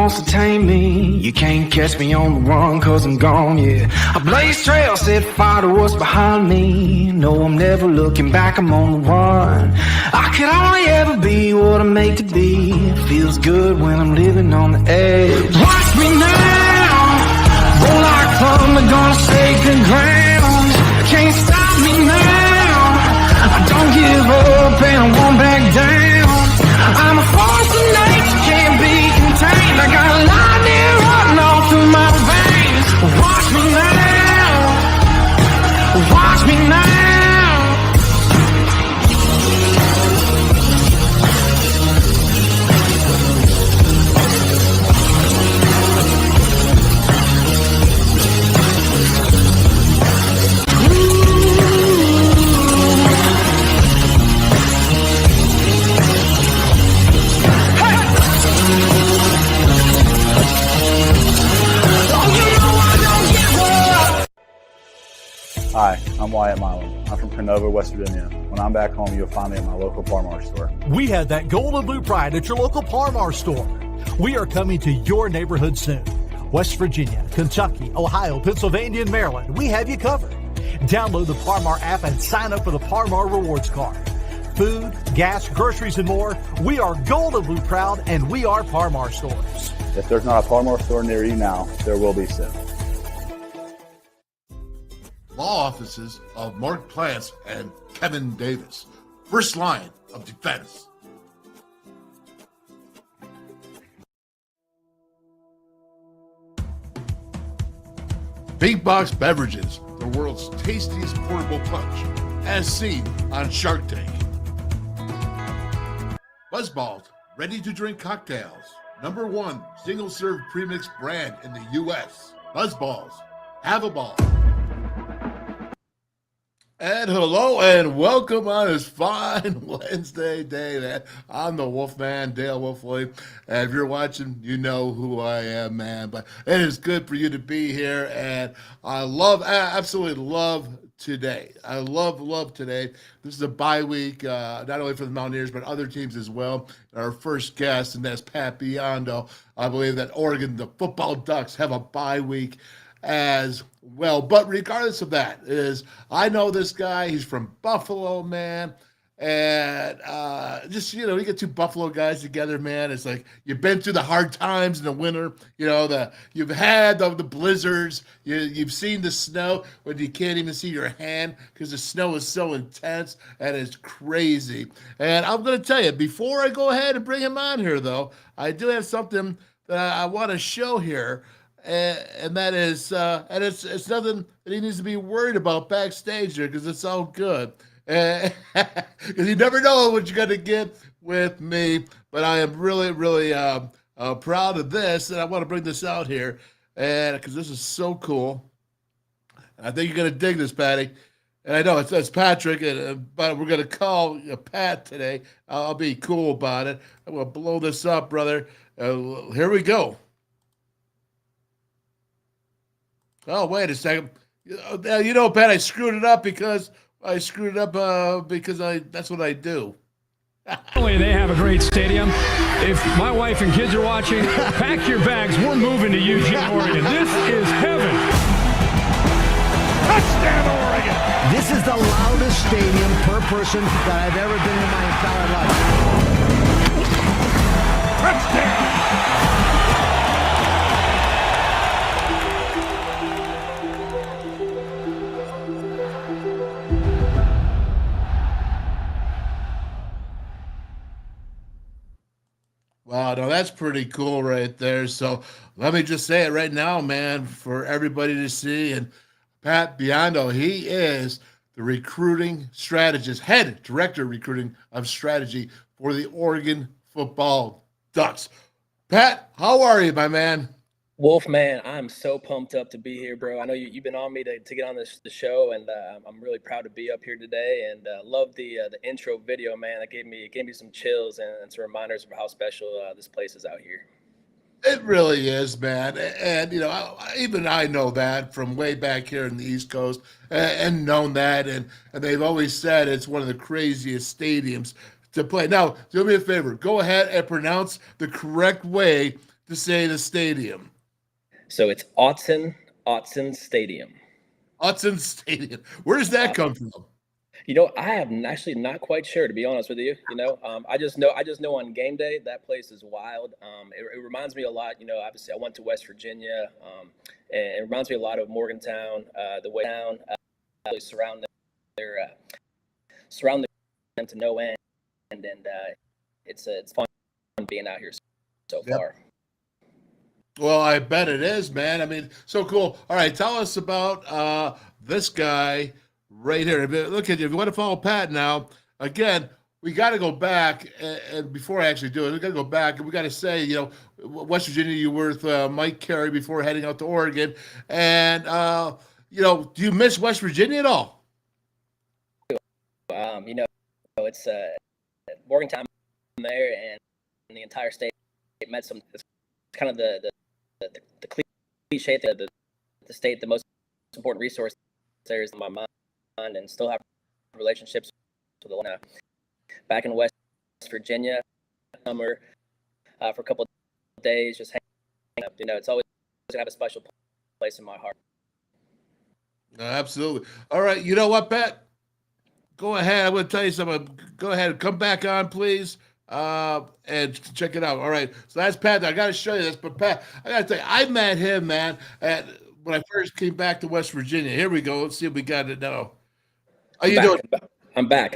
wants to tame me. You can't catch me on the run, cause I'm gone, yeah. I blaze trails, set fire to what's behind me. No, I'm never looking back, I'm on the run. I could only ever be what I'm made to be. It feels good when I'm living on the edge. Watch me now, roll like thunder, gonna sacred ground. Can't stop me now, I don't give up and I won't back down. I'm a force of nature, can't be contained. I got lightning running all through my veins. Watch me now, watch me now. Hi, I'm Wyatt Milan. I'm from Canova, West Virginia. When I'm back home, you'll find me at my local Par-Mar store. We have that gold and blue pride at your local Par-Mar store. We are coming to your neighborhood soon. West Virginia, Kentucky, Ohio, Pennsylvania, and Maryland, we have you covered. Download the Par-Mar app and sign up for the Par-Mar Rewards Card. Food, gas, groceries, and more, we are gold and blue proud, and we are Par-Mar stores. If there's not a Par-Mar store near you now, there will be soon. Law offices of Mark Plants and Kevin Davis. First line of defense. Big Box Beverages, the world's tastiest portable punch, as seen on Shark Tank. Buzzballs, ready-to-drink cocktails. #1 single-serve premix brand in the U.S. Buzzballs, have a ball. And hello and welcome on this fine Wednesday day, man. I'm the Wolfman, Dale Wolfley. And if you're watching, you know who I am, man. But it is good for you to be here. And I absolutely love today. I love today. This is a bye week, not only for the Mountaineers, but other teams as well. Our first guest, and that's Pat Biondo. I believe that Oregon, the football Ducks, have a bye week as well. But regardless of that, I know this guy. He's from Buffalo, man. And just, you get two Buffalo guys together, man. It's like you've been through the hard times in the winter. You've had the blizzards. You've seen the snow when you can't even see your hand because the snow is so intense and it's crazy. And I'm going to tell you, before I go ahead and bring him on here, though, I do have something that I want to show here. And that is, and it's nothing that he needs to be worried about backstage there because it's all good. Because you never know what you're going to get with me. But I am really, really proud of this, and I want to bring this out here because this is so cool. I think you're going to dig this, Patty. And I know it's Patrick, but we're going to call Pat today. I'll be cool about it. I'm going to blow this up, brother. Here we go. Oh, wait a second. Pat, I screwed it up because that's what I do. They have a great stadium. If my wife and kids are watching, pack your bags. We're moving to Eugene, Oregon. This is heaven. Touchdown, Oregon. This is the loudest stadium per person that I've ever been in my entire life. Touchdown. Wow, no, that's pretty cool right there. So let me just say it right now, man, for everybody to see. And Pat Biondo, he is the recruiting strategist, head director of recruiting of strategy for the Oregon football Ducks. Pat, how are you, my man? Wolfman, I'm so pumped up to be here, bro. I know you've been on me to get on the show, and I'm really proud to be up here today. And love the intro video, man. It gave me some chills and some reminders of how special this place is out here. It really is, man. And even I know that from way back here in the East Coast, and known that, and they've always said it's one of the craziest stadiums to play. Now, do me a favor. Go ahead and pronounce the correct way to say the stadium? So it's Autzen Stadium. Autzen Stadium. Where does that come from? I am actually not quite sure, to be honest with you. I just know on game day that place is wild. It reminds me a lot. Obviously I went to West Virginia, and it reminds me a lot of Morgantown, the way down, surround them to no end, and it's fun being out here so far. Well, I bet it is, man. I mean, so cool. All right, tell us about this guy right here. Look at you. If you want to follow Pat now, again, we got to go back. And before I actually do it, we got to go back and we got to say, West Virginia, you were with Mike Carey before heading out to Oregon. And, do you miss West Virginia at all? It's Morgantown there, and the entire state met some. It's kind of the cliche thing, the state, the most important resource there is in my mind, and still have relationships with the back in West Virginia summer for a couple of days, just hanging up. It's always gonna have a special place in my heart. Absolutely. All right, you know what, Pat? Go ahead. I'm going to tell you something. Go ahead and come back on, please, and check it out. All right. So that's Pat. I got to show you this, but Pat, I got to tell you, I met him, man, when I first came back to West Virginia. Here we go. Let's see if we got it now. How you doing? I'm back.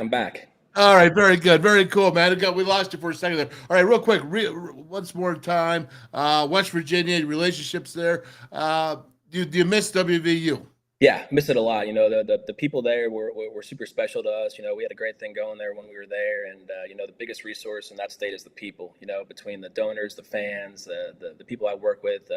All right. Very good. Very cool, man. We lost you for a second there. All right. Real quick. Once more time. West Virginia, relationships there. Do you miss WVU? Yeah, miss it a lot. The people there were super special to us. We had a great thing going there when we were there, and the biggest resource in that state is the people. Between the donors, the fans, the people I work with,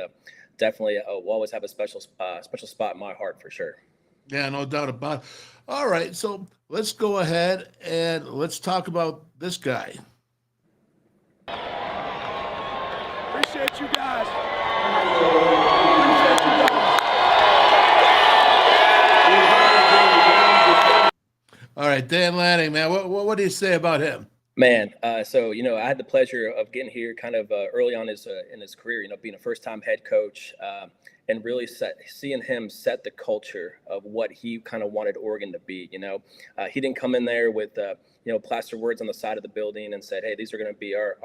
definitely will always have a special spot in my heart for sure. Yeah, no doubt about it. All right, so let's go ahead and let's talk about this guy. Appreciate you guys. All right, Dan Lanning, man, what do you say about him? Man, so I had the pleasure of getting here kind of early on in his career. Being a first-time head coach, and really seeing him set the culture of what he kind of wanted Oregon to be. He didn't come in there with plaster words on the side of the building and said, "Hey, these are going to be our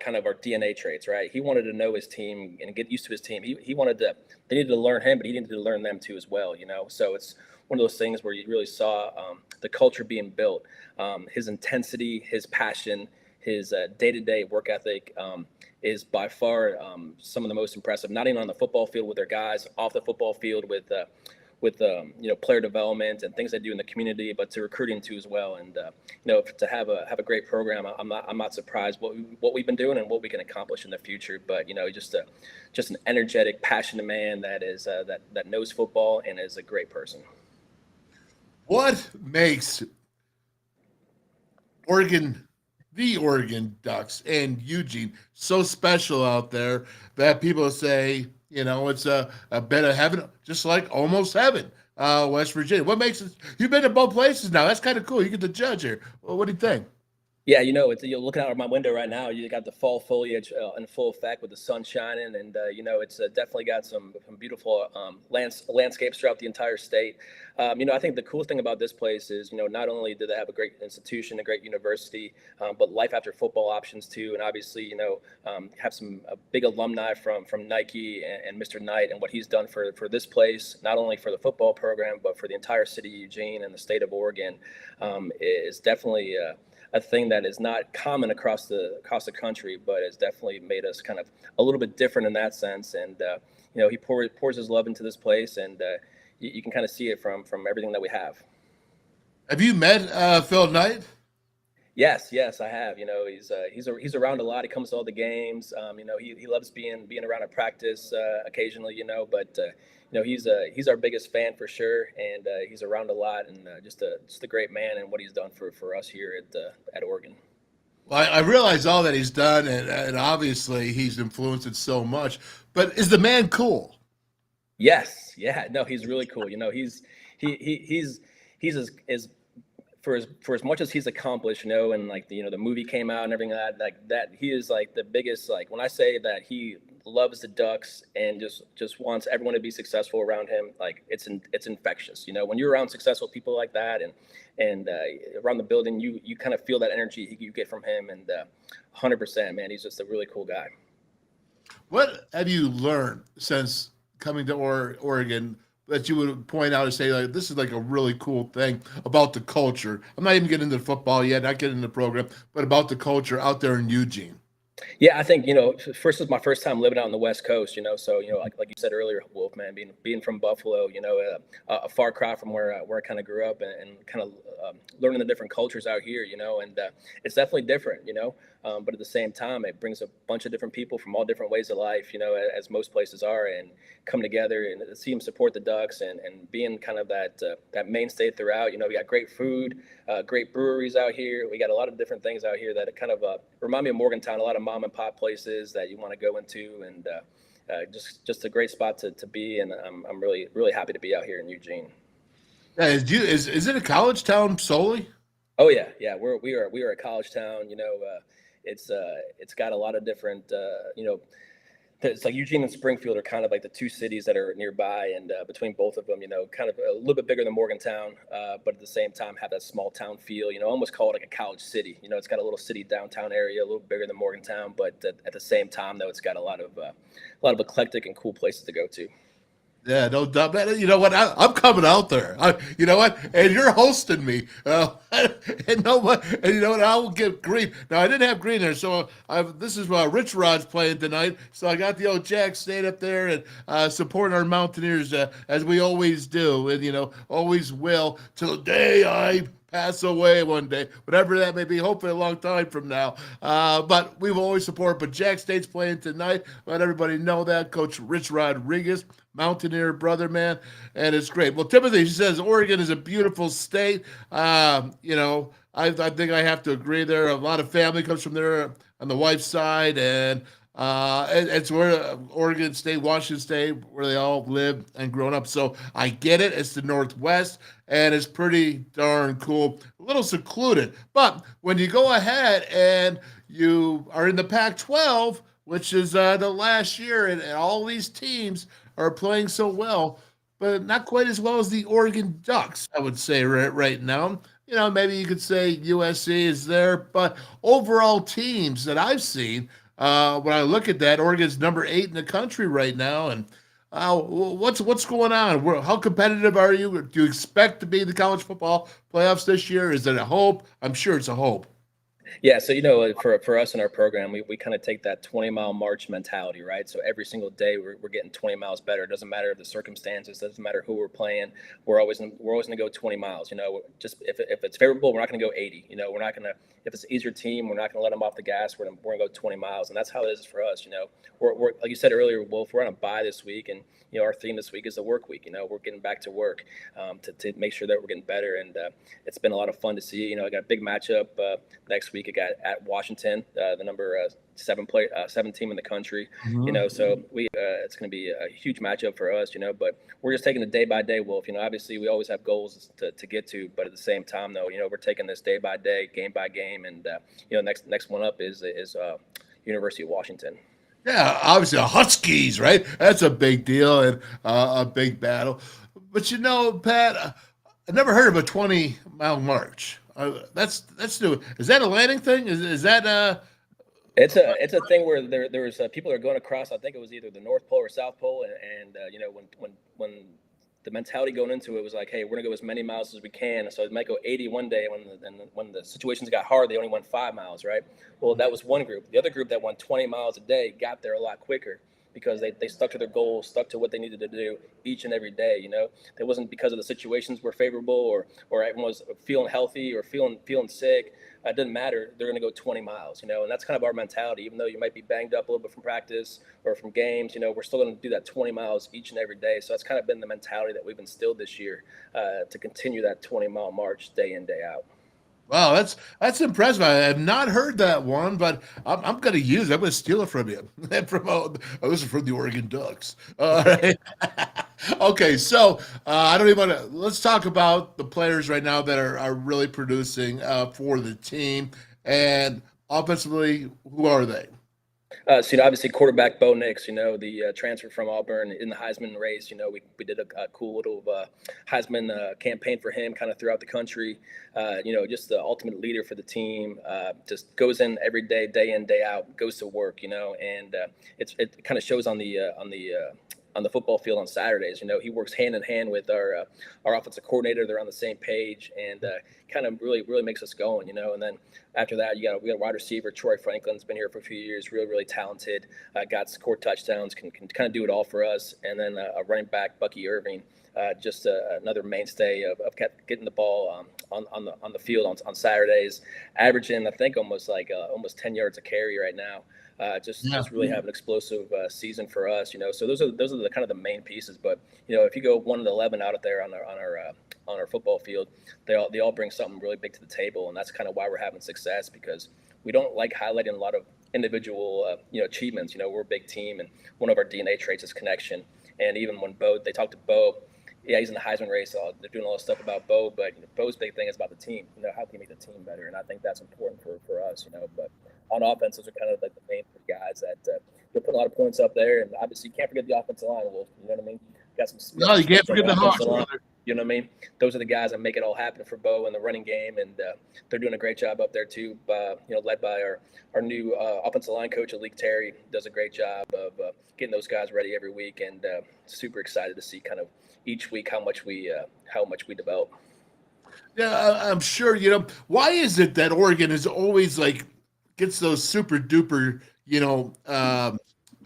kind of our DNA traits," right? He wanted to know his team and get used to his team. They needed to learn him, but he needed to learn them too as well. So it's one of those things where you really saw the culture being built, his intensity, his passion, his day-to-day work ethic is by far some of the most impressive, not even on the football field with their guys, off the football field with player development and things they do in the community, but to recruiting too as well. And to have a great program, I'm not surprised what we've been doing and what we can accomplish in the future. But just an energetic, passionate man that is that knows football and is a great person. What makes the Oregon Ducks and Eugene so special out there that people say, it's a bit of heaven, just like almost heaven, West Virginia? What makes it? You've been to both places now. That's kind of cool. You get to judge here. Well, what do you think? Yeah, you're looking out of my window right now. You got the fall foliage in full effect with the sun shining, and it's definitely got some beautiful landscapes throughout the entire state. I think the cool thing about this place is, not only do they have a great institution, a great university, but life after football options too, and obviously, have some big alumni from Nike and Mr. Knight and what he's done for this place, not only for the football program but for the entire city of Eugene and the state of Oregon, is definitely a thing that is not common across the country, but has definitely made us kind of a little bit different in that sense. And he pours his love into this place, and you can kind of see it from everything that we have. Have you met Phil Knight? Yes, I have. He's around a lot. He comes to all the games. He loves being around at practice occasionally. But he's our biggest fan for sure, and he's around a lot, and just a great man and what he's done for us here at Oregon. Well, I realize all that he's done, and obviously he's influenced it so much. But is the man cool? Yes, yeah, no, he's really cool. He's as for as much as he's accomplished, and like the movie came out and everything like that, he is like the biggest, like when I say that he loves the Ducks and just wants everyone to be successful around him, like it's infectious. When you're around successful people like that and around the building, you kind of feel that energy you get from him, and 100%, man, he's just a really cool guy. What have you learned since coming to Oregon that you would point out and say, like, this is like a really cool thing about the culture? I'm not even getting into football yet, not getting into the program, but about the culture out there in Eugene. Yeah, I think, first is my first time living out on the West Coast, so, like you said earlier, Wolf, man, being from Buffalo, a far cry from where I kind of grew up, and kind of learning the different cultures out here, and it's definitely different, but at the same time, it brings a bunch of different people from all different ways of life, as most places are, and come together and see them support the Ducks and being kind of that mainstay throughout. We got great food, great breweries out here. We got a lot of different things out here that kind of remind me of Morgantown, a lot of mom and pop places that you want to go into, and just a great spot to be. And I'm really, really happy to be out here in Eugene. Is it a college town solely? Oh yeah. We are a college town. It's got a lot of different it's like Eugene and Springfield are kind of like the two cities that are nearby, and between both of them, kind of a little bit bigger than Morgantown, but at the same time have that small town feel, almost call it like a college city. It's got a little city downtown area, a little bigger than Morgantown, but at the same time, though, it's got a lot of eclectic and cool places to go to. Yeah, no doubt, man. You know what? I'm coming out there. You know what? And you're hosting me. And you know what? I will get green. Now, I didn't have green there, so this is Rich Rod's playing tonight. So I got the old Jack staying up there and supporting our Mountaineers as we always do, and always will till the day I pass away one day, whatever that may be, hopefully a long time from now. But we will always support. But Jack State's playing tonight. Let everybody know that. Coach Rich Rodriguez, Mountaineer brother, man, and it's great. Well, Timothy, she says Oregon is a beautiful state. I think I have to agree there. A lot of family comes from there on the wife's side, and it's where Oregon State, Washington State, where they all live and grown up. So I get it. It's the Northwest, and it's pretty darn cool. A little secluded. But when you go ahead and you are in the Pac-12, which is the last year, and all these teams are playing so well, but not quite as well as the Oregon Ducks, I would say right now. Maybe you could say USC is there, but overall teams that I've seen, when I look at that, Oregon's number 8 in the country right now. And what's going on? How competitive are you? Do you expect to be in the college football playoffs this year? Is it a hope? I'm sure it's a hope. Yeah, so for us in our program, we kind of take that 20-mile march mentality, right? So every single day we're getting 20 miles better. It doesn't matter the circumstances, doesn't matter who we're playing. We're always going to go 20 miles. Just if it's favorable, we're not going to go 80. We're not going to, if it's an easier team, we're not going to let them off the gas. We're going to go 20 miles, and that's how it is for us. We're like you said earlier, Wolf. We're on a bye this week, and our theme this week is the work week. We're getting back to work to make sure that we're getting better, and it's been a lot of fun to see. I got a big matchup next week. I got at Washington, the number 7 team in the country. Mm-hmm. So it's going to be a huge matchup for us. But we're just taking it day by day, Wolf. Obviously we always have goals to get to, but at the same time, though, we're taking this day by day, game by game, and next one up is University of Washington. Yeah, obviously the Huskies, right? That's a big deal and a big battle. But Pat, I never heard of a 20-mile march. That's new. Is that a landing thing? Is that It's a thing where there's people are going across. I think it was either the North Pole or South Pole, and when the mentality going into it was like, hey, we're gonna go as many miles as we can. So it might go 80 one day, when the situations got hard, they only went 5 miles, right? Well, that was one group. The other group that went 20 miles a day got there a lot quicker, because they stuck to their goals, stuck to what they needed to do each and every day. It wasn't because of the situations were favorable or everyone was feeling healthy or feeling sick. It didn't matter. They're going to go 20 miles, and that's kind of our mentality. Even though you might be banged up a little bit from practice or from games, we're still going to do that 20 miles each and every day. So that's kind of been the mentality that we've instilled this year, to continue that 20-mile march day in, day out. Wow, that's impressive. I have not heard that one, but I'm going to use it. I'm going to steal it from you. This is from the Oregon Ducks. All right. Okay, so I don't even want to. Let's talk about the players right now that are really producing for the team. And offensively, who are they? Obviously quarterback Bo Nix, the transfer from Auburn in the Heisman race. We did a cool little Heisman campaign for him kind of throughout the country. Just the ultimate leader for the team. Just goes in every day, day in, day out, goes to work, and it kind of shows on the football field on Saturdays. He works hand in hand with our offensive coordinator. They're on the same page, and kind of really makes us going. And then after that, we got a wide receiver, Troy Franklin's been here for a few years, really talented, got scored touchdowns, can kind of do it all for us. And then a running back, Bucky Irving, just another mainstay of getting the ball on the field on Saturdays, averaging I think almost 10 yards a carry right now. Just really have an explosive season for us, So those are the kind of the main pieces. But if you go 1 to 11 out there on our football field, they all bring something really big to the table, and that's kind of why we're having success, because we don't like highlighting a lot of individual achievements. We're a big team, and one of our DNA traits is connection. And even when they talked to Bo. Yeah, he's in the Heisman race. So they're doing all this stuff about Bo, but Bo's big thing is about the team. How can you make the team better? And I think that's important for us. But on offense, those are kind of like the main three guys that they're putting a lot of points up there. And obviously, you can't forget the offensive line, Wolf. You know what I mean? No, you can't forget the Hawks. You know what I mean? Those are the guys that make it all happen for Bo in the running game, and they're doing a great job up there too. Led by our new offensive line coach, Alik Terry, does a great job of getting those guys ready every week, and super excited to see kind of each week how much we develop. Yeah, I'm sure. Why is it that Oregon is always gets those super duper,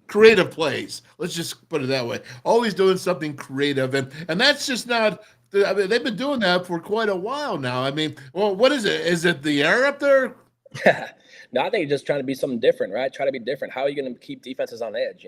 creative plays? Let's just put it that way. Always doing something creative, and that's just not. I mean, they've been doing that for quite a while now. I mean, well, what is it? Is it the air up there? No, I think you're just trying to be something different, right? Try to be different. How are you going to keep defenses on edge?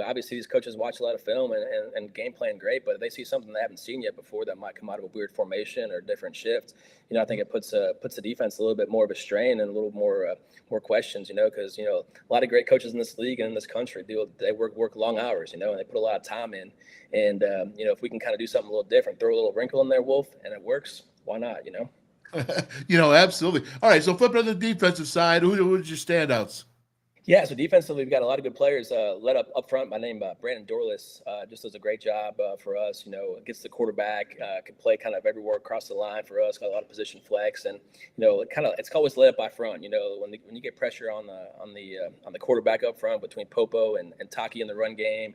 Obviously these coaches watch a lot of film and game plan great, but if they see something they haven't seen yet before that might come out of a weird formation or different shift, I think it puts the defense a little bit more of a strain and a little more questions, because a lot of great coaches in this league and in this country they work long hours, and they put a lot of time in, and if we can kind of do something a little different, throw a little wrinkle in there, Wolf, and it works, why not? Absolutely. All right, so flipping to the defensive side, who's your standouts? Yeah, so defensively, we've got a lot of good players. Led up front, my name Brandon Dorless just does a great job for us. Gets the quarterback, can play kind of everywhere across the line for us. Got a lot of position flex, and it's always led up by front. When you get pressure on the quarterback up front between Popo and Taki in the run game,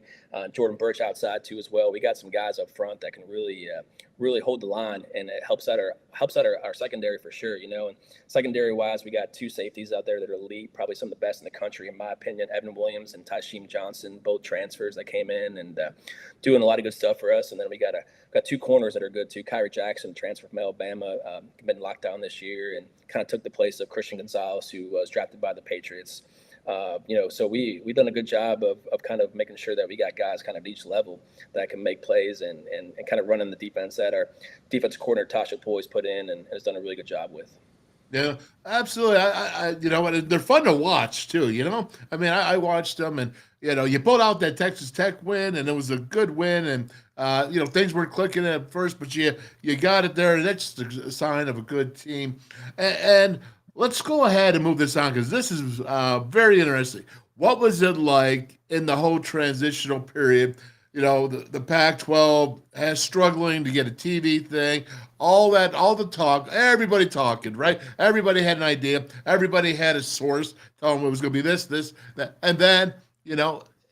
Jordan Birch outside too as well. We got some guys up front that can really hold the line, and it helps out our secondary for sure. And secondary wise, we got two safeties out there that are elite, probably some of the best in the country, in my opinion. Evan Williams and Tysheem Johnson, both transfers that came in and doing a lot of good stuff for us. And then we got two corners that are good too. Kyrie Jackson, transfer from Alabama, been locked down this year and kind of took the place of Christian Gonzalez, who was drafted by the Patriots. So we've done a good job of kind of making sure that we got guys kind of at each level that can make plays and kind of running the defense that our defense coordinator Tasha Poy's put in and has done a really good job with. Yeah, absolutely. I they're fun to watch too. I mean, I watched them, and you pulled out that Texas Tech win, and it was a good win, and things weren't clicking at first, but you got it there, and that's just a sign of a good team. And let's go ahead and move this on, because this is very interesting. What was it like in the whole transitional period? The Pac-12 has struggling to get a TV thing, all the talk, everybody talking, right? Everybody had an idea. Everybody had a source telling them it was going to be this, that. And then,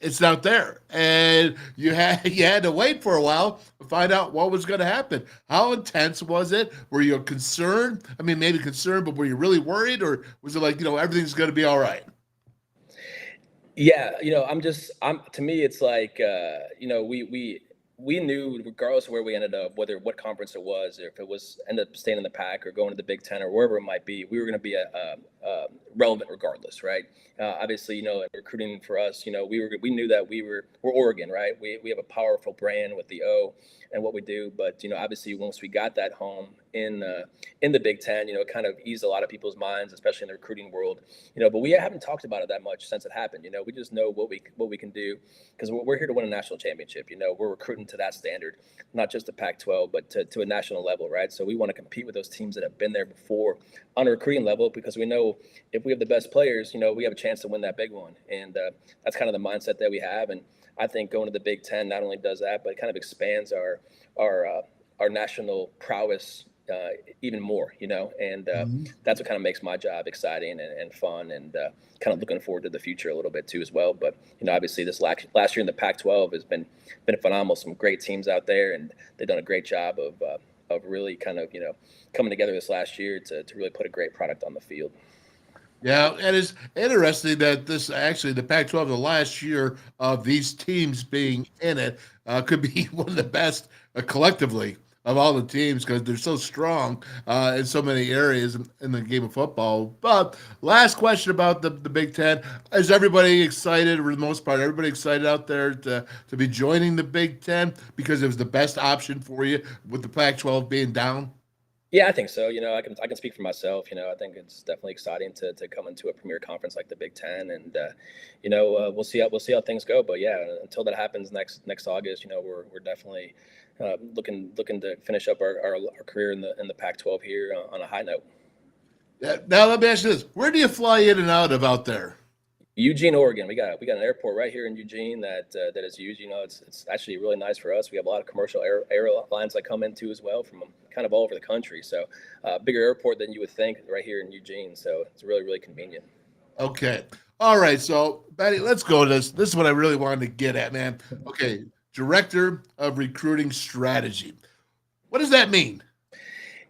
it's not there. And you had to wait for a while to find out what was going to happen. How intense was it? Were you concerned? I mean, maybe concerned, but were you really worried? Or was it like, everything's going to be all right? Yeah, to me, it's like, we knew regardless of where we ended up, what conference it was, if it was ended up staying in the Pac or going to the Big Ten or wherever it might be, we were going to be a relevant regardless, right? Obviously, recruiting for us, we knew that we're Oregon, right? We have a powerful brand with the O and what we do, but obviously once we got that home in the Big Ten, it kind of eased a lot of people's minds, especially in the recruiting world, but we haven't talked about it that much since it happened. We just know what we can do because we're here to win a national championship. We're recruiting to that standard, not just the Pac-12, but to a national level, right? So we want to compete with those teams that have been there before on a recruiting level, because we know if we have the best players, we have a chance to win that big one. And that's kind of the mindset that we have. And I think going to the Big Ten not only does that, but it kind of expands our national prowess even more, and that's what kind of makes my job exciting and fun, and kind of looking forward to the future a little bit too as well. But obviously this last year in the Pac-12 has been phenomenal. Some great teams out there, and they've done a great job of really kind of coming together this last year to really put a great product on the field. Yeah, and it's interesting that this actually, the Pac-12, the last year of these teams being in it, could be one of the best collectively of all the teams, because they're so strong in so many areas in the game of football. But last question about the Big Ten. Is everybody excited, or for the most part, everybody excited out there to be joining the Big Ten because it was the best option for you with the Pac-12 being down? Yeah, I think so. I can speak for myself. I think it's definitely exciting to come into a premier conference like the Big Ten, and we'll see how things go. But yeah, until that happens next August, we're definitely looking to finish up our career in the Pac-12 here on a high note. Yeah, now let me ask you this: where do you fly in and out of out there? Eugene, Oregon. We got an airport right here in Eugene that is used. It's actually really nice for us. We have a lot of commercial airlines that come into as well from kind of all over the country. So bigger airport than you would think right here in Eugene. So it's really, really convenient. Okay. All right. So, Betty, let's go to this. This is what I really wanted to get at, man. Okay. Director of Recruiting Strategy. What does that mean?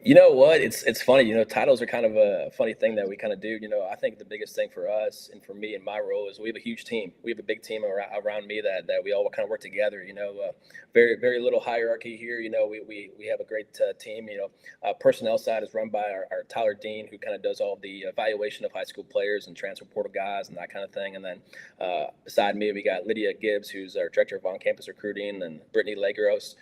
You know what? It's funny. Titles are kind of a funny thing that we kind of do. I think the biggest thing for us and for me in my role is we have a huge team. We have a big team around me that we all kind of work together. Very, very little hierarchy here. We have a great team. Personnel side is run by our Tyler Dean, who kind of does all the evaluation of high school players and transfer portal guys and that kind of thing. And then beside me, we got Lydia Gibbs, who's our director of on-campus recruiting, and Brittany Legros,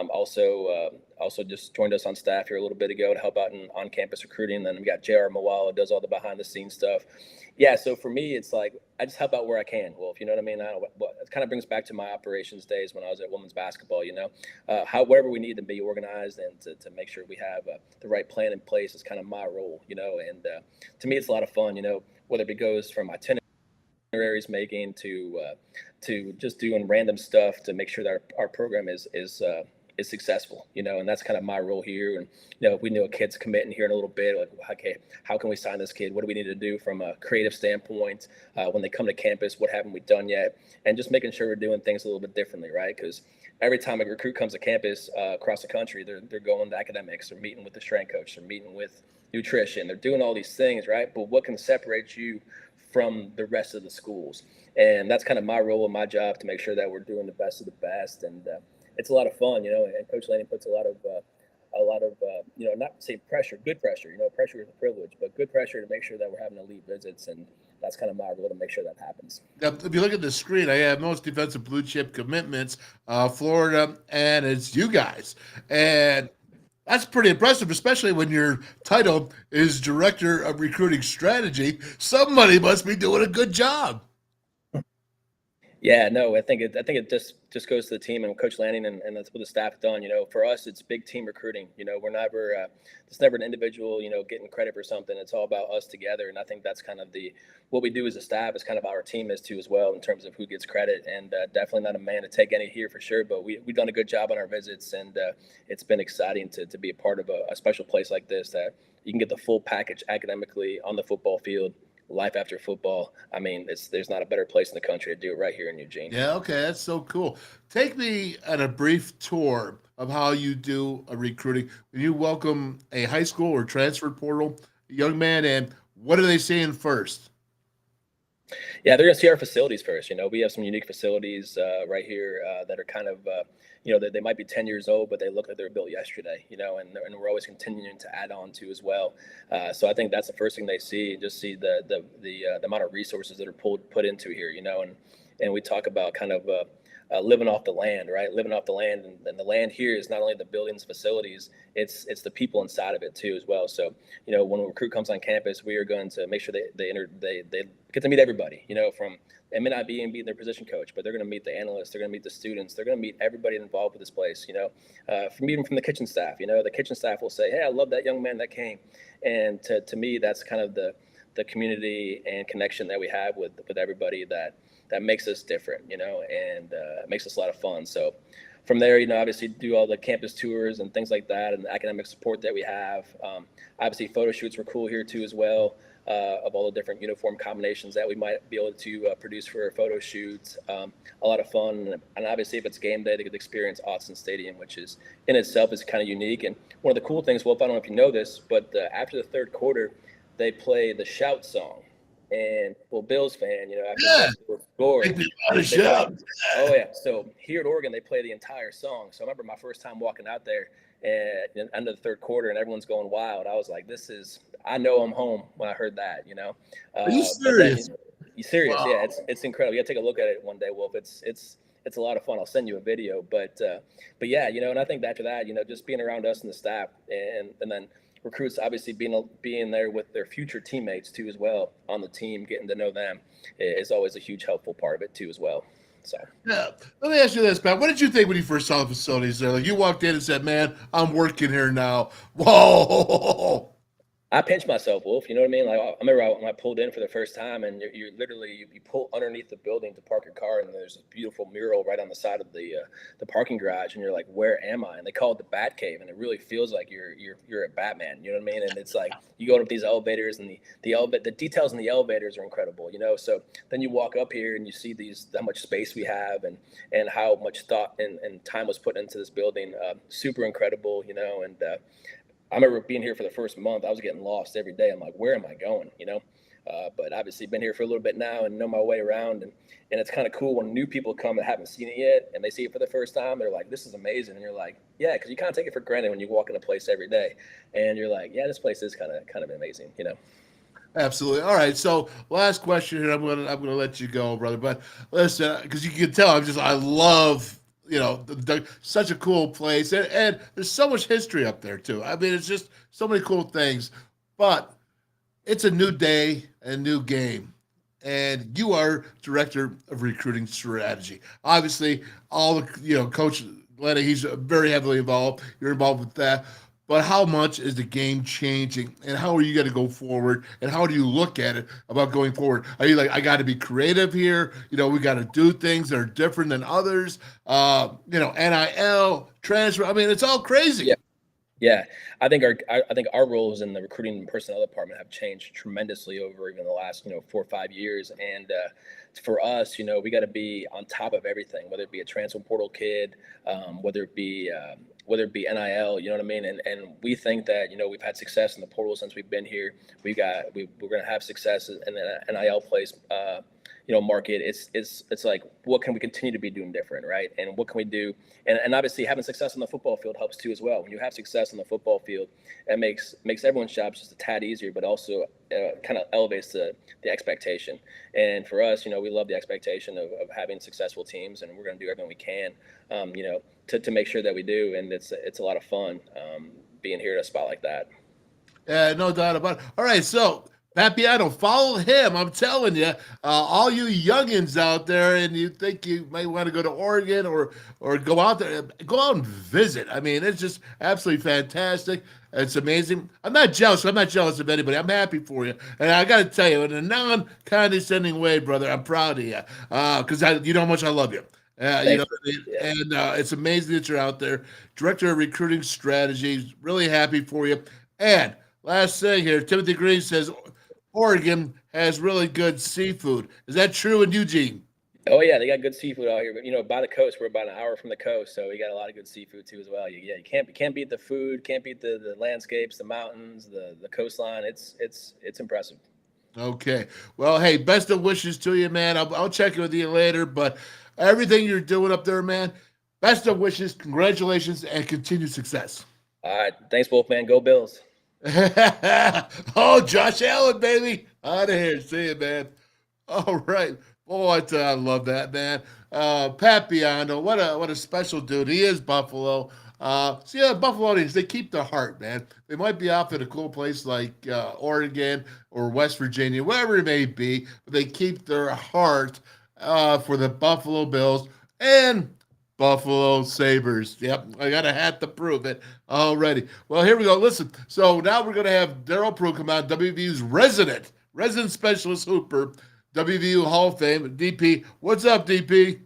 also just joined us on staff here a little bit ago to help out in on-campus recruiting. And then we got JR Mawala, does all the behind-the-scenes stuff. Yeah, so for me, it's like I just help out where I can. Well, if you know what I mean. It kind of brings back to my operations days when I was at women's basketball. Wherever we need to be organized and to make sure we have the right plan in place is kind of my role. And to me, it's a lot of fun. Whether it goes from itineraries making to just doing random stuff to make sure that our program is successful, and that's kind of my role here. And if we know a kid's committing here in a little bit, like, okay, how can we sign this kid? What do we need to do from a creative standpoint when they come to campus? What haven't we done yet? And just making sure we're doing things a little bit differently, right? Because every time a recruit comes to campus across the country, they're going to academics, they're meeting with the strength coach, they're meeting with nutrition, they're doing all these things, right? But what can separate you from the rest of the schools? And that's kind of my role and my job, to make sure that we're doing the best of the best. And it's a lot of fun, and Coach Lanning puts a lot of not to say pressure, good pressure. Pressure is a privilege, but good pressure to make sure that we're having elite visits, and that's kind of my role to make sure that happens. Now, if you look at the screen, I have most defensive blue chip commitments, Florida, and it's you guys, and that's pretty impressive, especially when your title is Director of Recruiting Strategy. Somebody must be doing a good job. Yeah, no, I think it just goes to the team and Coach Lanning, and that's what the staff have done. For us, it's big team recruiting. We're never it's never an individual, getting credit for something. It's all about us together, and I think that's kind of what we do as a staff is kind of our team is too as well, in terms of who gets credit. And definitely not a man to take any here for sure, but we've done a good job on our visits, and it's been exciting to be a part of a special place like this, that you can get the full package academically on the football field. Life after football. I mean, there's not a better place in the country to do it right here in Eugene. Yeah, okay, that's so cool. Take me on a brief tour of how you do a recruiting. When you welcome a high school or transfer portal young man, and what are they saying first? Yeah, they're going to see our facilities first. We have some unique facilities right here that are kind of, they might be 10 years old, but they look like they were built yesterday, and we're always continuing to add on to as well. So I think that's the first thing they see, just see the amount of resources that are put into here, and we talk about kind of living off the land, right? Living off the land, and the land here is not only the buildings, facilities, it's the people inside of it too as well. So when a recruit comes on campus, we are going to make sure they get to meet everybody. From it may not be their position coach, but they're going to meet the analysts, they're going to meet the students, they're going to meet everybody involved with this place. From the kitchen staff. The kitchen staff will say, "Hey, I love that young man that came," and to me, that's kind of the community and connection that we have with everybody that makes us different, and makes us a lot of fun. So from there, obviously do all the campus tours and things like that, and the academic support that we have. Obviously photo shoots were cool here too as well, of all the different uniform combinations that we might be able to produce for photo shoots. A lot of fun, and obviously if it's game day, they get to experience Autzen Stadium, which is in itself is kind of unique. And one of the cool things, Wolf, I don't know if you know this, but after the third quarter, they play the shout song. And Bills fan, after the score, oh yeah. So here at Oregon, they play the entire song. So I remember my first time walking out there, and end of the third quarter, and everyone's going wild. I was like, I know I'm home when I heard that. Are you serious? You serious? Wow. Yeah, it's incredible. You gotta take a look at it one day, Wolf. It's a lot of fun. I'll send you a video, but yeah, and I think after that, just being around us and the staff, and then recruits obviously being there with their future teammates too as well on the team, getting to know them is always a huge helpful part of it too as well. So yeah, let me ask you this, Pat. What did you think when you first saw the facilities there? Like you walked in and said, "Man, I'm working here now." Whoa! I pinched myself, Wolf. You know what I mean? Like I remember when I pulled in for the first time, and you literally you pull underneath the building to park your car, and there's a beautiful mural right on the side of the parking garage, and you're like, "Where am I?" And they call it the Bat Cave, and it really feels like you're a Batman. You know what I mean? And it's like you go up these elevators, and the details in the elevators are incredible. So then you walk up here and you see how much space we have, and how much thought and time was put into this building. Super incredible. And I remember being here for the first month. I was getting lost every day. I'm like, where am I going? But obviously been here for a little bit now and know my way around. And it's kind of cool when new people come that haven't seen it yet and they see it for the first time. They're like, this is amazing. And you're like, yeah, because you kind of take it for granted when you walk in a place every day. And you're like, yeah, this place is kind of amazing, Absolutely. All right. So last question here. I'm gonna let you go, brother. But listen, because you can tell, I love. Such a cool place, and there's so much history up there too. I mean, it's just so many cool things. But it's a new day, a new game, and you are director of recruiting strategy. Obviously, all the Coach Lenny, he's very heavily involved. You're involved with that. But how much is the game changing, and how are you going to go forward, and how do you look at it about going forward? Are you like, I got to be creative here? We got to do things that are different than others. NIL, transfer. I mean, it's all crazy. Yeah. I think our roles in the recruiting and personnel department have changed tremendously over even the last 4 or 5 years. And for us, we got to be on top of everything, whether it be a transfer portal kid, whether it be NIL, you know what I mean? And we think that, we've had success in the portal since we've been here. We're going to have success in the NIL place, market. It's like, what can we continue to be doing different, right? And what can we do? And obviously having success on the football field helps too as well. When you have success on the football field, it makes everyone's jobs just a tad easier, but also kind of elevates the expectation. And for us, we love the expectation of having successful teams, and we're going to do everything we can, to make sure that we do. And it's a lot of fun being here at a spot like that. Yeah, no doubt about it. All right, so Pat Biondo, follow him. I'm telling you, all you youngins out there, and you think you might want to go to Oregon or go out there, go out and visit. I mean, it's just absolutely fantastic. It's amazing. I'm not jealous. I'm not jealous of anybody. I'm happy for you. And I got to tell you, in a non-condescending way, brother, I'm proud of you because you know how much I love you. And it's amazing that you're out there. Director of Recruiting Strategies, really happy for you. And last thing here, Timothy Green says Oregon has really good seafood. Is that true in Eugene? Oh yeah, they got good seafood out here. But by the coast, we're about an hour from the coast, so we got a lot of good seafood too as well. You can't beat the food, can't beat the landscapes, the mountains, the coastline. It's impressive. Okay. Well, hey, best of wishes to you, man. I'll check in with you later, but everything you're doing up there, man, best of wishes, congratulations, and continued success. All right. Thanks, Wolfman. Go Bills. Oh, Josh Allen, baby. Out of here. See you, man. All right. Boy, I love that, man. Pat Biondo, what a special dude. He is Buffalo. Buffalonians, they keep their heart, man. They might be off at a cool place like Oregon or West Virginia, wherever it may be, but they keep their heart for the Buffalo Bills and Buffalo Sabres. Yep, I got a hat to prove it already. Well, here we go. Listen, so now we're going to have Darryl Prue come out, WVU's resident specialist hooper, WVU Hall of Fame, DP. What's up, DP?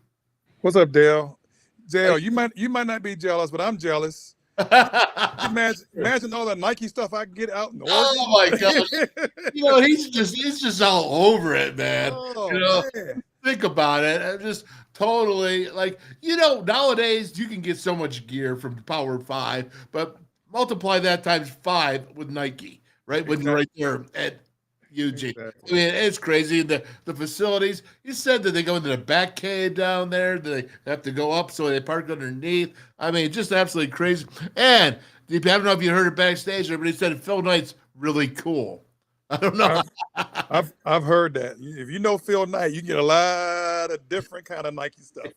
What's up, Dale? Dale, you might not be jealous, but I'm jealous. Imagine all the Nike stuff I get out in Oregon. Oh my gosh! He's just all over it, man. Man. Think about it. I'm just totally nowadays you can get so much gear from Power 5, but multiply that times 5 with Nike, right? When you're right there at Eugene. Exactly. I mean, it's crazy. The facilities, you said that they go into the back cave down there. They have to go up so they park underneath. I mean, just absolutely crazy. And I don't know if you heard it backstage, but he said Phil Knight's really cool. I don't know. I've heard that. If you know Phil Knight, you get a lot of different kind of Nike stuff.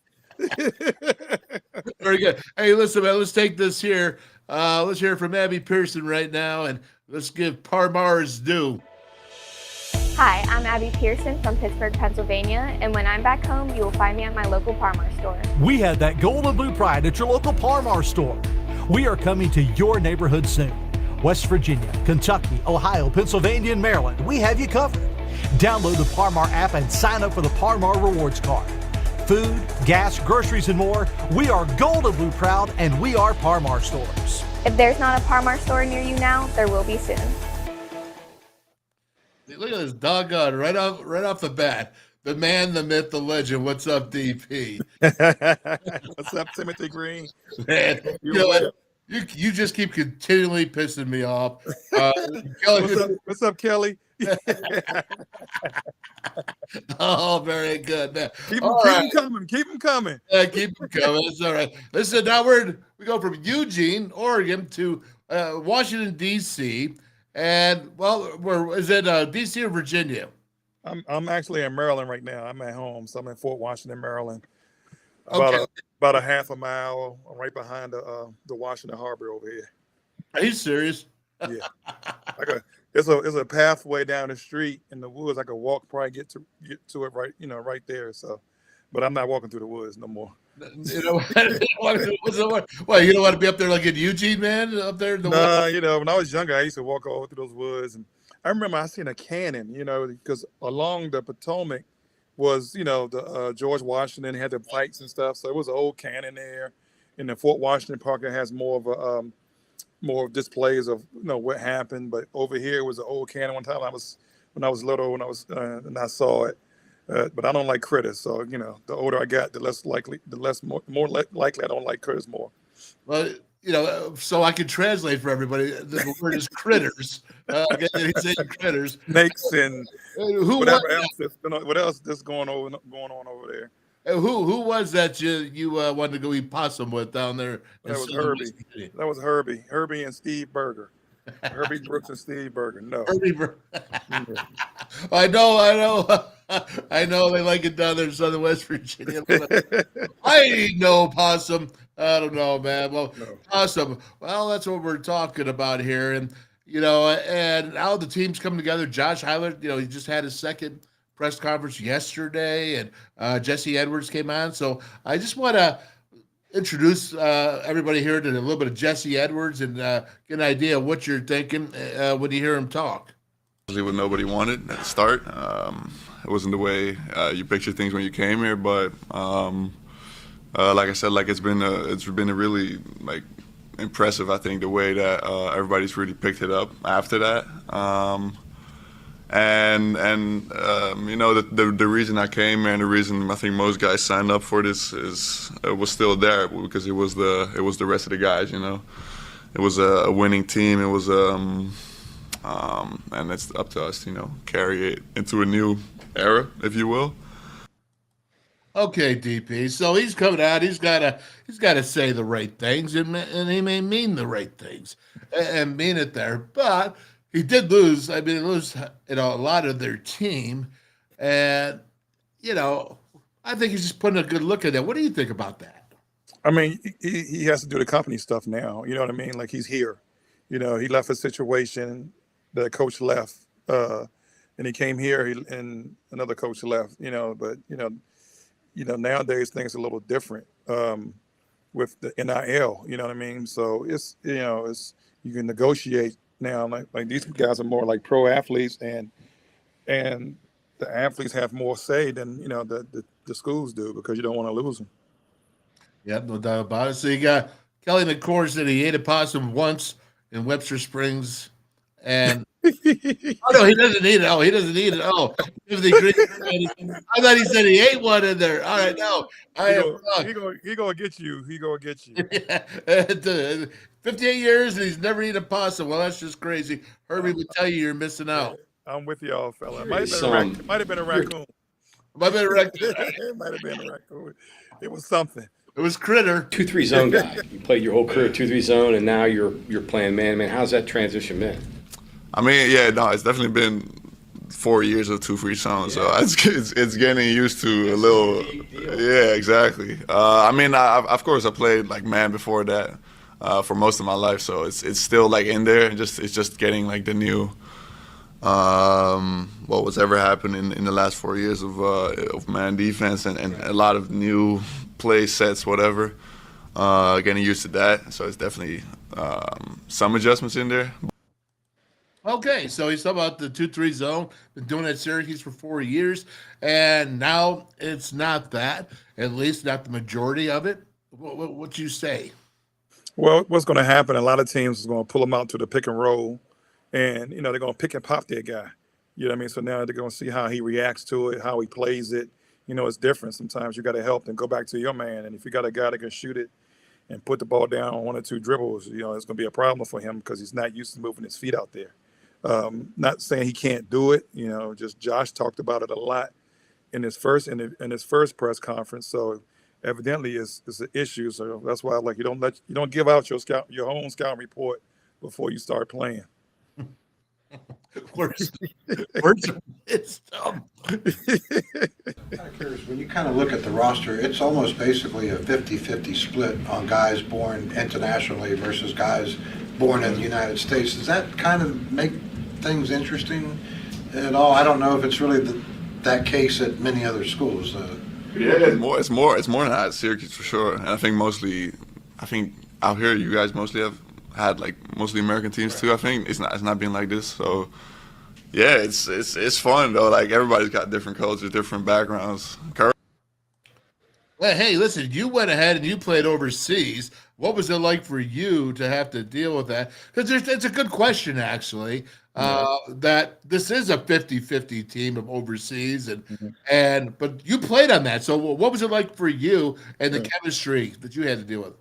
Very good. Hey, listen, man, let's take this here. Let's hear from Abby Pearson right now, and let's give Parmar's due. Hi, I'm Abby Pearson from Pittsburgh, Pennsylvania, and when I'm back home, you will find me at my local Parmar store. We have that gold and blue pride at your local Parmar store. We are coming to your neighborhood soon. West Virginia, Kentucky, Ohio, Pennsylvania, and Maryland, we have you covered. Download the Parmar app and sign up for the Parmar Rewards Card. Food, gas, groceries, and more, we are gold and blue proud, and we are Parmar stores. If there's not a Parmar store near you now, there will be soon. Look at this doggone right off the bat. The man, the myth, the legend. What's up, DP? What's up, Timothy Green? Man, you know what? You just keep continually pissing me off. Kelly, what's up, Kelly? Oh, very good, man. Keep them coming. Keep them coming. Yeah, keep them coming. It's all right. Listen, now we go from Eugene, Oregon, to Washington, D.C., and is it D.C. or Virginia? I'm actually in Maryland right now. I'm at home, so I'm in Fort Washington, Maryland. About a half a mile, right behind the Washington Harbor over here. Are you serious? Yeah. It's a pathway down the street in the woods. I could walk, probably get to it right there. So, but I'm not walking through the woods no more. You know what? You don't want to be up there like in Eugene, man? Up there? When I was younger, I used to walk all through those woods. And I remember I seen a cannon, because along the Potomac was, the George Washington had the fights and stuff. So it was an old cannon there. And the Fort Washington Park has more of displays of, what happened. But over here was an old cannon. One time when I was little, and I saw it. But I don't like critters, so the older I got, the more likely I don't like critters more. Well, so I can translate for everybody. The word is critters. He's saying critters, snakes, and what else is going on over there? Who was that you wanted to go eat possum with down there? That was Herbie. That was Herbie. Herbie and Steve Berger. Herbie Brooks and Steve Berger. No. I know. I know they like it down there in southern West Virginia. I ain't no possum. I don't know, man. Well, no. Possum. Well, that's what we're talking about here. And, and now the team's coming together. Josh Eilert, he just had his second press conference yesterday, and Jesse Edwards came on. So I just want to introduce everybody here to a little bit of Jesse Edwards and get an idea of what you're thinking when you hear him talk. What nobody wanted at the start. It wasn't the way you picture things when you came here, but like I said, it's been a really impressive. I think the way that everybody's really picked it up after that, the reason I came and the reason I think most guys signed up for this was still there because it was the rest of the guys. It was a winning team. It was and it's up to us, carry it into a new era, if you will. Okay, DP. So he's coming out. He's gotta say the right things, and he may mean the right things, and mean it there. But he did lose. I mean, lose a lot of their team, and I think he's just putting a good look at that. What do you think about that? I mean, he has to do the company stuff now. You know what I mean? Like, he's here. He left a situation. The coach left, and he came here. And another coach left. But nowadays things are a little different with the NIL. You know what I mean? So it's you can negotiate now. Like these guys are more like pro athletes, and the athletes have more say than the schools do, because you don't want to lose them. Yep, no doubt about it. So you got Kelly McCord said he ate a possum once in Webster Springs, and oh no, he doesn't eat it. Oh, he doesn't eat it. Oh, I thought he said he ate one in there. All right, no, I am wrong. He gonna get you. He gonna get you. 58 years and he's never eaten a possum. Well, that's just crazy. Herbie would tell you you're missing out. I'm with y'all, fella. Might have been a raccoon. Might have been a raccoon. It might have been a raccoon. It was something. It was critter. 2-3 zone guy. You played your whole career 2-3 zone, and now you're playing man-to-man. How's that transition been? I mean, it's definitely been 4 years of 2-3 zone, so it's getting used to a little. Yeah, exactly. I mean, of course I played like man before that for most of my life, so it's still like in there. It's just getting like the new. What was ever happening in the last 4 years of man defense and a lot of new play sets, whatever. Getting used to that, so it's definitely some adjustments in there. Okay, so he's talking about the 2-3 zone. Been doing it at Syracuse for 4 years, and now it's not that. At least not the majority of it. What you say? Well, what's going to happen? A lot of teams is going to pull them out to the pick and roll, and they're going to pick and pop their guy. You know what I mean? So now they're going to see how he reacts to it, how he plays it. It's different. Sometimes you got to help and go back to your man. And if you got a guy that can shoot it and put the ball down on 1 or 2 dribbles, it's going to be a problem for him because he's not used to moving his feet out there. Not saying he can't do it. Just Josh talked about it a lot in his first press conference. So evidently it's an issue. So that's why you don't give out your own scout report before you start playing. Where's it's dumb. I'm curious, when you kind of look at the roster, it's almost basically a 50-50 split on guys born internationally versus guys born in the United States. Does that kind of make things interesting at all? I don't know if it's really that case at many other schools. It's more than that at Syracuse for sure. And I think out here you guys mostly have had like mostly American teams too. I think it's not been like this. So yeah, it's fun though. Like everybody's got different cultures, different backgrounds. Well, hey, listen, you went ahead and you played overseas. What was it like for you to have to deal with that? Because it's a good question, actually, that this is a 50-50 team of overseas, but you played on that. So what was it like for you and the chemistry that you had to deal with?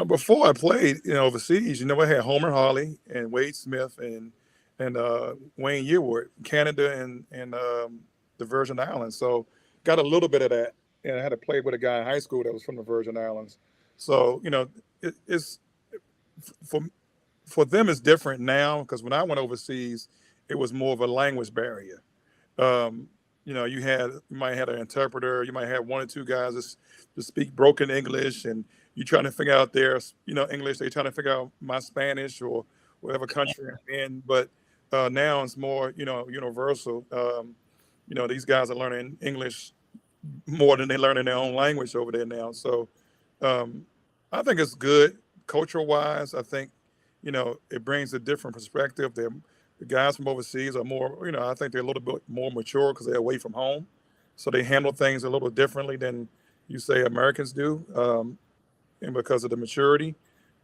Before I played, overseas, I had Homer Harley and Wade Smith and Wayne Yearwood, Canada and the Virgin Islands. So got a little bit of that. And I had to play with a guy in high school that was from the Virgin Islands. So, it's for them it's different now, because when I went overseas, it was more of a language barrier. You might have an interpreter, you might have 1 or 2 guys that speak broken English, and you're trying to figure out their, English. They're trying to figure out my Spanish or whatever country I'm in. But now it's more, universal. These guys are learning English more than they learn in their own language over there now. So I think it's good cultural wise. I think, it brings a different perspective. The guys from overseas are more, I think they're a little bit more mature because they're away from home. So they handle things a little differently than you say Americans do, and because of the maturity.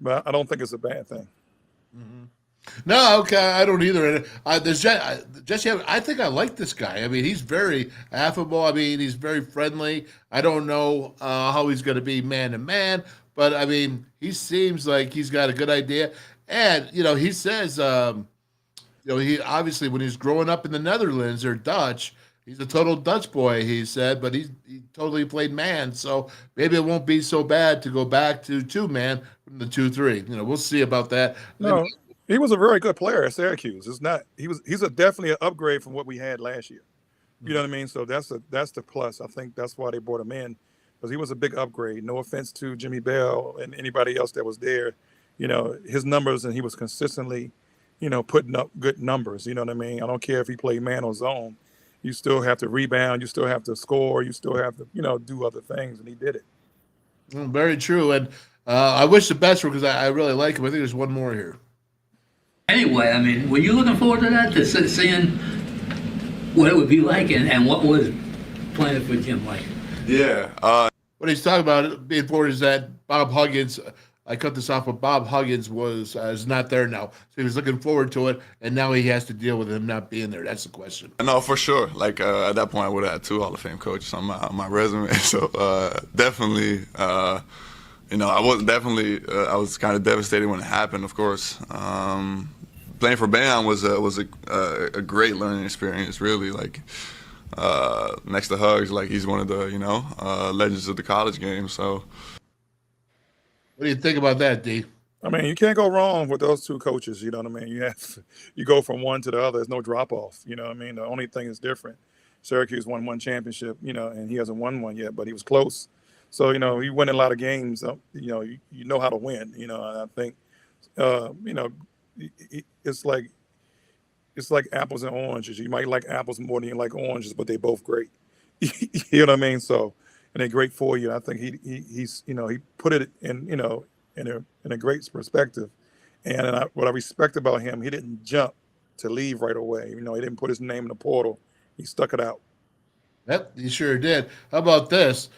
But I don't think it's a bad thing. Mm-hmm. No, okay, I don't either. Jesse, I think I like this guy. I mean, he's very affable. I mean, he's very friendly. I don't know how he's going to be man to man, but I mean, he seems like he's got a good idea. And he says, he obviously when he's growing up in the Netherlands, they're Dutch. He's a total Dutch boy, he said, but he totally played man. So maybe it won't be so bad to go back to 2-man from the 2-3. We'll see about that. No, he was a very good player at Syracuse. He's definitely an upgrade from what we had last year. You know what I mean? So that's the plus. I think that's why they brought him in, because he was a big upgrade. No offense to Jimmy Bell and anybody else that was there. His numbers, and he was consistently, putting up good numbers. You know what I mean? I don't care if he played man or zone. You still have to rebound. You still have to score. You still have to, do other things, and he did it. Very true. And I wish the best for him because I really like him. I think there's one more here. Anyway, I mean, were you looking forward to that, to seeing what it would be like and what was playing for Jim like? Yeah. What he's talking about being forward is that Bob Huggins, I cut this off, but Bob Huggins is not there now. So he was looking forward to it, and now he has to deal with him not being there. That's the question. No, for sure. Like at that point, I would have had 2 Hall of Fame coaches on my resume. So definitely, I was kind of devastated when it happened. Of course, playing for Bayonne was a great learning experience. Really, like next to Huggs, like he's one of the legends of the college game. So. What do you think about that, D? I mean, you can't go wrong with those 2 coaches. You know what I mean? You go from one to the other. There's no drop off. You know what I mean? The only thing is different. Syracuse won 1 championship, and he hasn't won one yet, but he was close. So, he won a lot of games. You know how to win. And I think, it's like apples and oranges. You might like apples more than you like oranges, but they're both great. You know what I mean? So. And they're great for you. I think he's he put it in in a great perspective, and what I respect about him, he didn't jump to leave right away. He didn't put his name in the portal. He stuck it out. Yep, he sure did. How about this?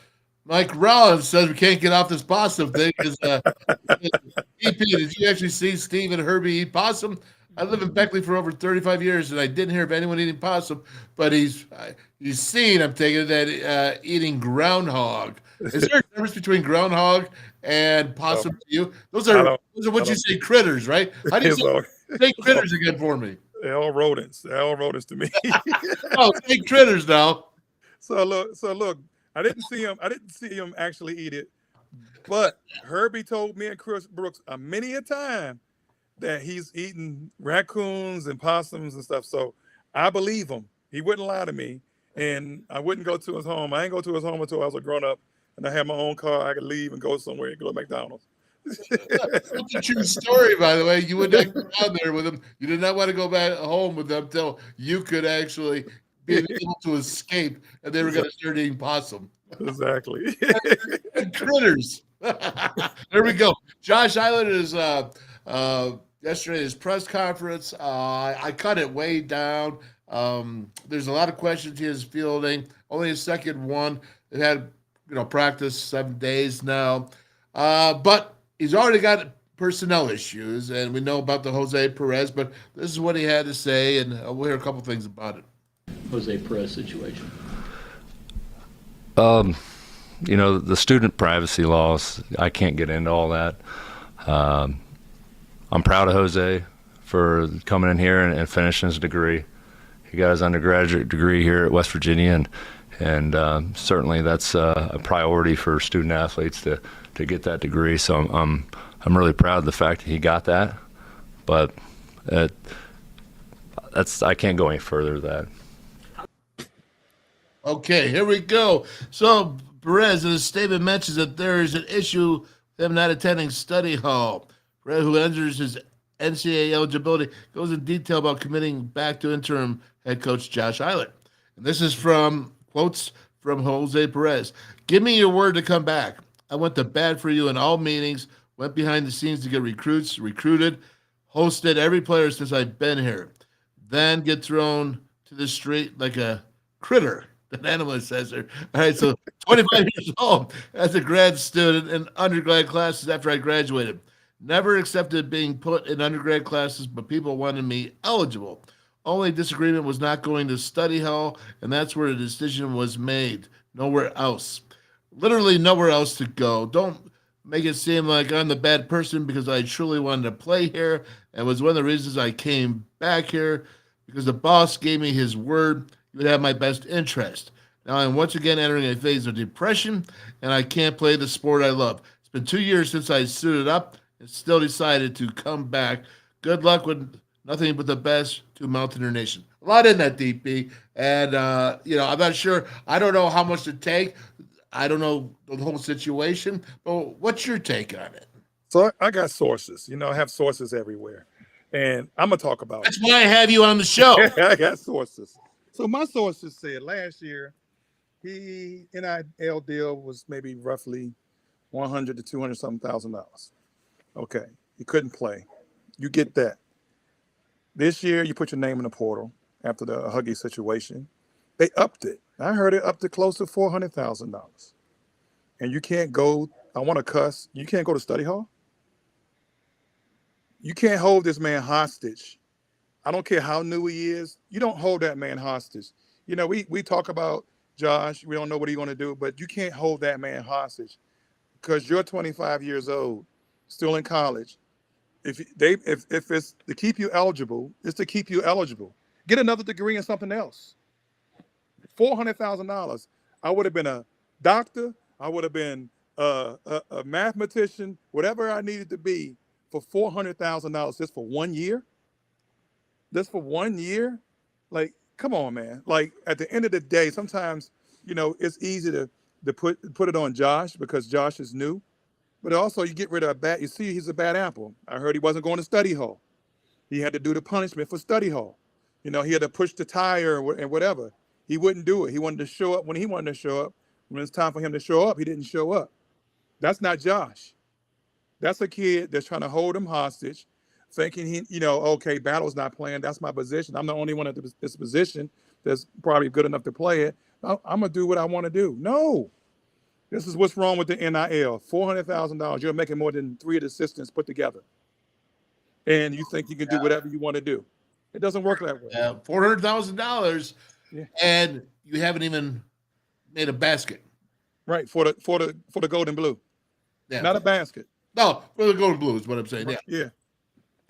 Mike Rollins says we can't get off this possum thing. EP, did you actually see Steve and Herbie eat possum? I live in Beckley for over 35 years, and I didn't hear of anyone eating possum, but he's seen, I'm taking it, that eating groundhog. Is there a difference between groundhog and possum to you? Those are what you say critters, right? How do you say critters again for me? They're all rodents. They're all rodents to me. Oh, say critters now. So look, I didn't see him actually eat it, but Herbie told me and Chris Brooks many a time that he's eating raccoons and possums and stuff. So I believe him. He wouldn't lie to me. And I wouldn't go to his home. I ain't go to his home until I was a grown up and I had my own car. I could leave and go somewhere and go to McDonald's. That's a true story, by the way. You would not go down there with him. You did not want to go back home with them until you could actually be able to escape and they were going to start eating possum. Exactly. Critters. There we go. Josh Eilert is yesterday his press conference. I cut it way down. There's a lot of questions he is fielding. Only his second one. It had practice 7 days now, but he's already got personnel issues, and we know about the Jose Perez. But this is what he had to say, and we'll hear a couple things about it. Jose Perez situation. The student privacy laws. I can't get into all that. I'm proud of Jose for coming in here and finishing his degree. He got his undergraduate degree here at West Virginia, and certainly that's a priority for student athletes to get that degree. So I'm really proud of the fact that he got that, but I can't go any further than that. Okay, here we go. So Perez in his statement mentions that there is an issue with him not attending study hall. Perez, who enters his NCAA eligibility, goes in detail about committing back to interim head coach Josh Eilert. And this is from quotes from Jose Perez. Give me your word to come back. I went to bat for you in all meetings, went behind the scenes to get recruits, recruited, hosted every player since I've been here. Then get thrown to the street like a critter. That animal says there. All right, so 25 years old as a grad student in undergrad classes after I graduated. Never accepted being put in undergrad classes, but people wanted me eligible. Only disagreement was not going to study hall, and that's where the decision was made. Nowhere else. Literally nowhere else to go. Don't make it seem like I'm the bad person because I truly wanted to play here and was one of the reasons I came back here because the boss gave me his word he would have my best interest. Now I'm once again entering a phase of depression, and I can't play the sport I love. It's been 2 years since I suited up and still decided to come back. Good luck with nothing but the best to Mountaineer Nation. A lot in that, DP. And, I'm not sure. I don't know how much to take. I don't know the whole situation. But what's your take on it? So I got sources. I have sources everywhere. And I'm going to talk about That's why I have you on the show. I got sources. So my sources said last year, he NIL deal was maybe roughly $100 to $200 something thousand. Okay. He couldn't play. You get that. This year, you put your name in the portal after the Huggy situation. They upped it. I heard it up to close to $400,000. And you can't go, I want to cuss, you can't go to study hall? You can't hold this man hostage. I don't care how new he is. You don't hold that man hostage. We talk about Josh. We don't know what he's going to do, but you can't hold that man hostage because you're 25 years old, still in college. If it's to keep you eligible, it's to keep you eligible. Get another degree in something else. $400,000. I would have been a doctor. I would have been a mathematician, whatever I needed to be for $400,000 just for 1 year. Just for 1 year? Like, come on, man. Like, at the end of the day, sometimes, it's easy to put it on Josh because Josh is new. But also, you get rid of you see, he's a bad apple. I heard he wasn't going to study hall. He had to do the punishment for study hall. He had to push the tire and whatever. He wouldn't do it. He wanted to show up when he wanted to show up. When it's time for him to show up, he didn't show up. That's not Josh. That's a kid that's trying to hold him hostage, thinking okay, Battle's not playing. That's my position. I'm the only one at this position that's probably good enough to play it. I'm going to do what I want to do. No. This is what's wrong with the NIL. $400,000. You're making more than 3 of the assistants put together. And you think you can do whatever you want to do. It doesn't work that way. $400,000, and you haven't even made a basket. Right, for the gold and blue. Yeah. Not a basket. No, for the gold and blue is what I'm saying. Yeah.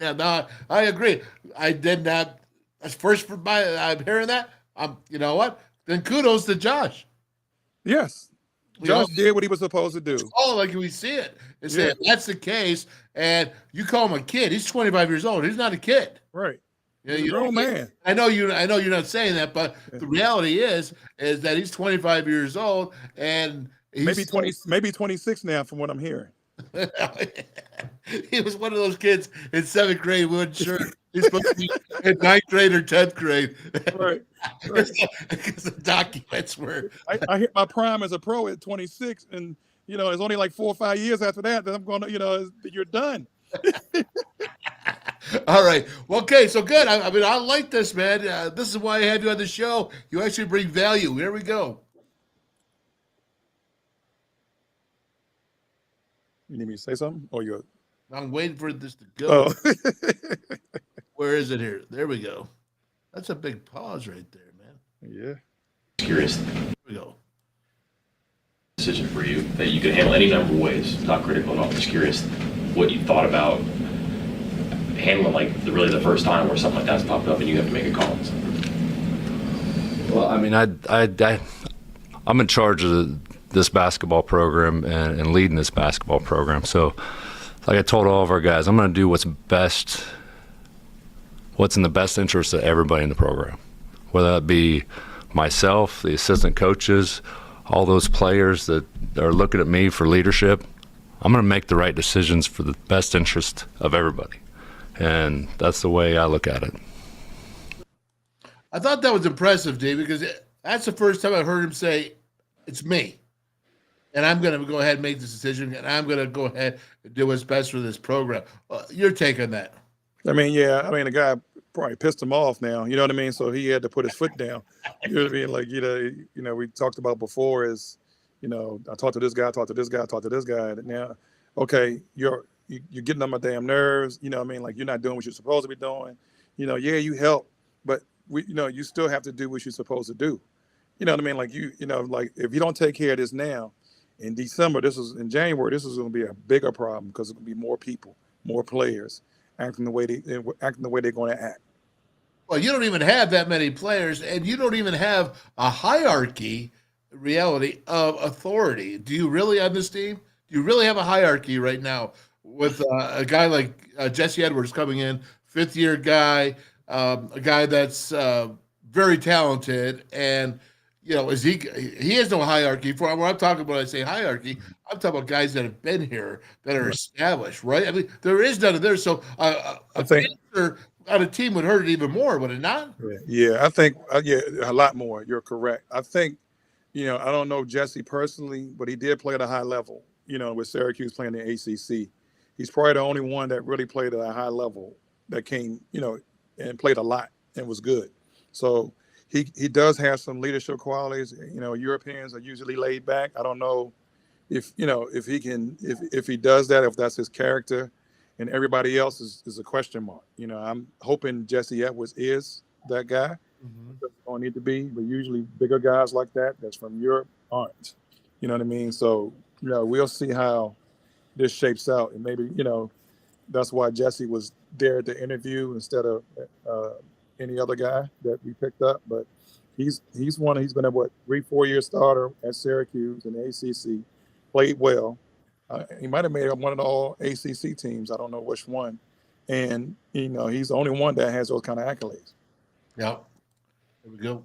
Yeah, no, I agree. I did not. That's first for I'm hearing that. You know what? Then kudos to Josh. Yes. Josh did what he was supposed to do. Oh, like we see it. That's the case, and you call him a kid. He's 25 years old. He's not a kid. Right. He's a grown man. I know you're not saying that, but the reality is that he's 25 years old, and he's maybe 26 now, from what I'm hearing. He was one of those kids in 7th grade. We weren't sure he's supposed to be in 9th grade or 10th grade. Right. Because the documents were. I hit my prime as a pro at 26, and it's only like 4 or 5 years after that I'm going to, you're done. All right. Well, okay. So good. I mean, I like this, man. This is why I have you on the show. You actually bring value. Here we go. You need me to say something, or you're? I'm waiting for this to go. Oh. Where is it here? There we go. That's a big pause right there, man. Yeah. Curious. Here we go. Decision for you that you can handle any number of ways, not critical at all. Just curious what you thought about handling the first time where something like that's popped up and you have to make a call. Well, I mean, I'm in charge of this basketball program and leading this basketball program. So, like I told all of our guys, I'm going to do what's in the best interest of everybody in the program, whether that be myself, the assistant coaches, all those players that are looking at me for leadership. I'm going to make the right decisions for the best interest of everybody. And that's the way I look at it. I thought that was impressive, Dave, because that's the first time I've heard him say, it's me. And I'm going to go ahead and make this decision, and I'm going to go ahead and do what's best for this program. Your take on that? I mean, the guy probably pissed him off now. You know what I mean? So he had to put his foot down. You know what I mean? Like, we talked about before is, I talked to this guy, talked to this guy, talked to this guy. And now, okay, you're getting on my damn nerves. You know what I mean? Like, you're not doing what you're supposed to be doing. You help, but you still have to do what you're supposed to do. You know what I mean? Like, like if you don't take care of this now, in December, in January, this is going to be a bigger problem because it's going to be more people, more players. acting the way they're going to act. Well, you don't even have that many players, and you don't even have a hierarchy, reality of authority. Do you really on this team? Do you really have a hierarchy right now with a guy like Jesse Edwards coming in, fifth-year guy, a guy that's very talented, and is he has no hierarchy. For when I'm talking about, I say hierarchy, I'm talking about guys that have been here that are established, right? I mean, there is none of there. So I think on a team would hurt it even more, would it not? Yeah, I think a lot more. You're correct. I think, I don't know Jesse personally, but he did play at a high level. With Syracuse playing the ACC, he's probably the only one that really played at a high level that came, and played a lot and was good. So he does have some leadership qualities. Europeans are usually laid back. I don't know if he does that, if that's his character. And everybody else is a question mark. I'm hoping Jesse Edwards is that guy. Doesn't going to need to be, but usually bigger guys like that's from Europe aren't. You know what I mean? So, we'll see how this shapes out. And maybe, that's why Jesse was there to interview instead of any other guy that we picked up. But he's been a 3-4 year starter at Syracuse in the ACC, played well. He might have made one of the all ACC teams. I don't know which one. And, he's the only one that has those kind of accolades. Yeah. There we go.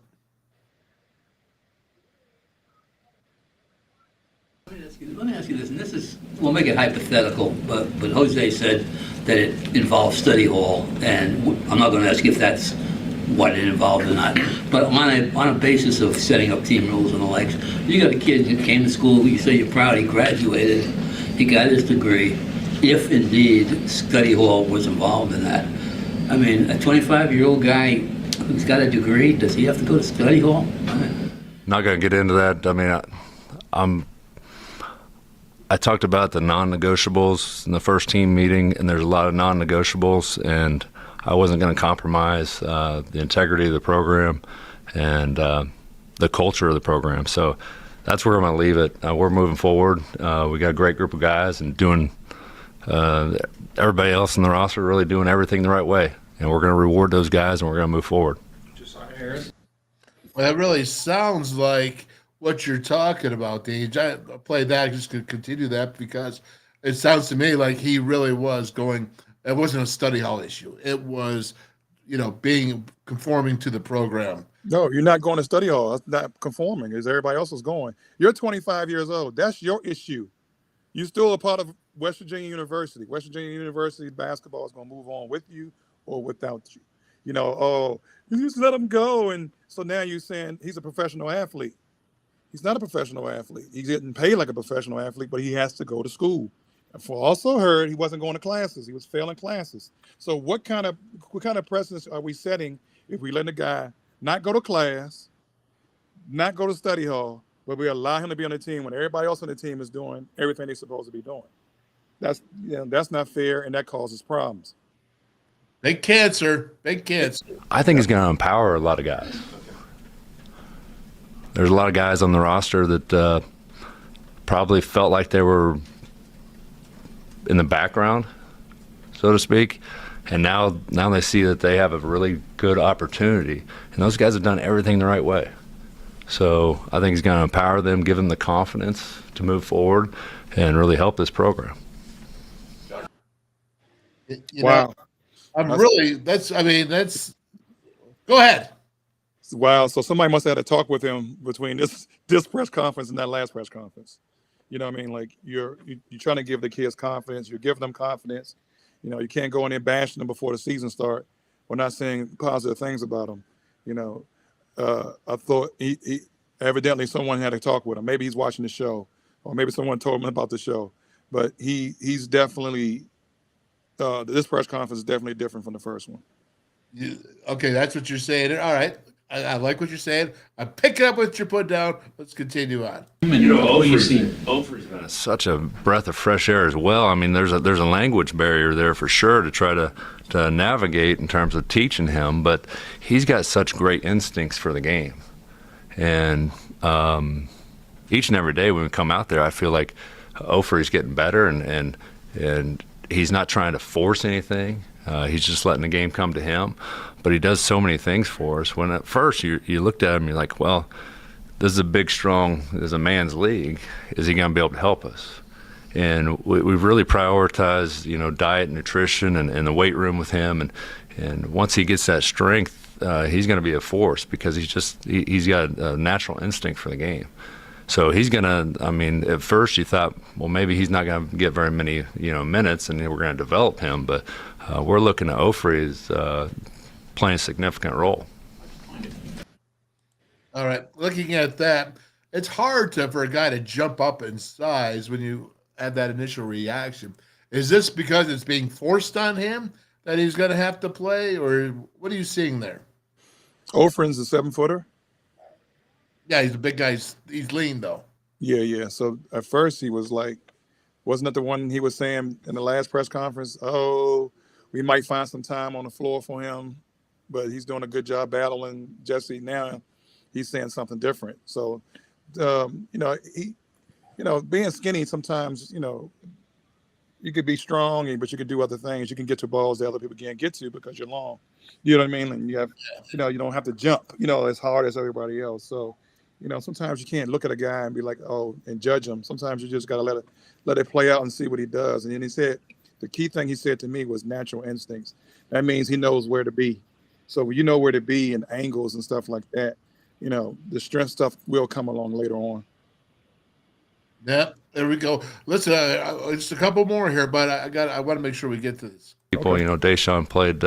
Let me ask you this, and we'll make it hypothetical, but Jose said that it involves study hall, and I'm not going to ask you if that's what it involved or not, but on a basis of setting up team rules and the likes, you got a kid who came to school, you say you're proud, he graduated, he got his degree. If indeed study hall was involved in that, I mean, a 25-year-old guy who's got a degree, does he have to go to study hall? Not going to get into that. I mean, I talked about the non-negotiables in the first team meeting, and there's a lot of non-negotiables, and I wasn't going to compromise the integrity of the program and the culture of the program. So that's where I'm going to leave it. We're moving forward. We got a great group of guys and doing everybody else in the roster really doing everything the right way. And we're going to reward those guys, and we're going to move forward. Well, that really sounds like what you're talking about, Dean. I play that, just to continue that, because it sounds to me like he really was going. It wasn't a study hall issue. It was, conforming to the program. No, you're not going to study hall. That's not conforming as everybody else is going. You're 25 years old. That's your issue. You're still a part of West Virginia University. West Virginia University basketball is going to move on with you or without you. You just let him go. And so now you're saying he's a professional athlete. He's not a professional athlete. He's getting paid like a professional athlete, but he has to go to school. I've also heard he wasn't going to classes. He was failing classes. So what kind of precedence are we setting if we let a guy not go to class, not go to study hall, but we allow him to be on the team when everybody else on the team is doing everything they're supposed to be doing? That's not fair, and that causes problems. Big cancer. I think he's going to empower a lot of guys. There's a lot of guys on the roster that probably felt like they were in the background, so to speak, and now they see that they have a really good opportunity, and those guys have done everything the right way. So I think he's going to empower them, give them the confidence to move forward, and really help this program. Wow. Go ahead. Wow. So somebody must have had a talk with him between this press conference and that last press conference. You know what I mean? Like you're trying to give the kids confidence. You're giving them confidence. You can't go in there bashing them before the season start. We're not saying positive things about them. I thought he evidently someone had a talk with him. Maybe he's watching the show, or maybe someone told him about the show. But he's definitely this press conference is definitely different from the first one. Okay, that's what you're saying. All right. I like what you're saying. I'm picking up what you're putting down. Let's continue on. Ofer's been such a breath of fresh air as well. I mean, there's a language barrier there for sure to try to navigate in terms of teaching him, but he's got such great instincts for the game. And each and every day when we come out there, I feel like Ofer's getting better, and he's not trying to force anything. He's just letting the game come to him, but he does so many things for us. When at first you looked at him, you're like, well, this is a big, strong, this is a man's league. Is he going to be able to help us? And we've really prioritized, diet, nutrition, and the weight room with him. And once he gets that strength, he's going to be a force because he's got a natural instinct for the game. So he's going to, at first you thought, well, maybe he's not going to get very many, minutes, and we're going to develop him. But we're looking at Ofri as playing a significant role. All right, looking at that, it's hard for a guy to jump up in size when you have that initial reaction. Is this because it's being forced on him that he's going to have to play, or what are you seeing there? Ofrin's a 7-footer. Yeah, he's a big guy. He's lean, though. Yeah. So at first he was like, wasn't that the one he was saying in the last press conference? Oh, we might find some time on the floor for him, but he's doing a good job battling Jesse. Now he's saying something different. So, being skinny sometimes, you could be strong, but you could do other things. You can get to balls that other people can't get to because you're long. You know what I mean? And you have, you don't have to jump, as hard as everybody else. So, sometimes you can't look at a guy and be like, oh, and judge him. Sometimes you just got to let it play out and see what he does. And then he said, the key thing he said to me was natural instincts. That means he knows where to be. So when you know where to be and angles and stuff like that, the strength stuff will come along later on. Yeah, there we go. Listen, just a couple more here, but I want to make sure we get to this. People, Deshaun played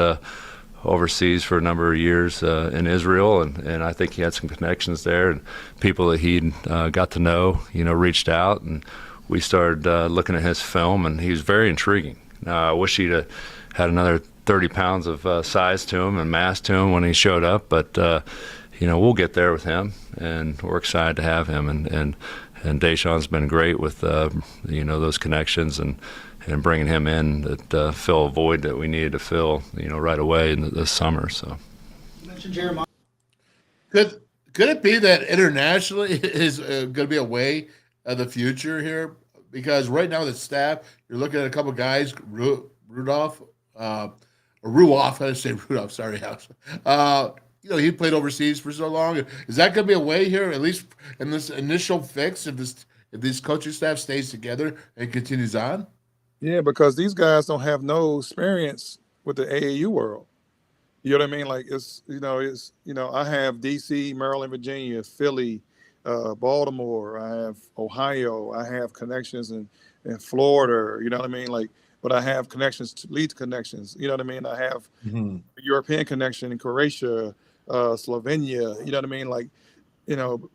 overseas for a number of years in Israel, and I think he had some connections there, and people that he got to know, reached out, and we started looking at his film, and he was very intriguing. I wish he'd had another 30 pounds of size to him and mass to him when he showed up, but we'll get there with him, and we're excited to have him, and Deshaun's been great with those connections and bringing him in that fill a void that we needed to fill right away in this summer. So You mentioned Jeremiah. Could it be that internationally is going to be a way of the future here? Because right now the staff, you're looking at a couple of guys, Ruoff, I say Rudolph, sorry, House. He played overseas for so long. Is that going to be a way here, at least in this initial fix, if this coaching staff stays together and continues on? Yeah, because these guys don't have no experience with the AAU world. You know what I mean? Like I have DC, Maryland, Virginia, Philly, Baltimore. I have Ohio. I have connections in Florida. You know what I mean? Like, but I have lead connections. You know what I mean? I have a European connection in Croatia, Slovenia. You know what I mean? Like,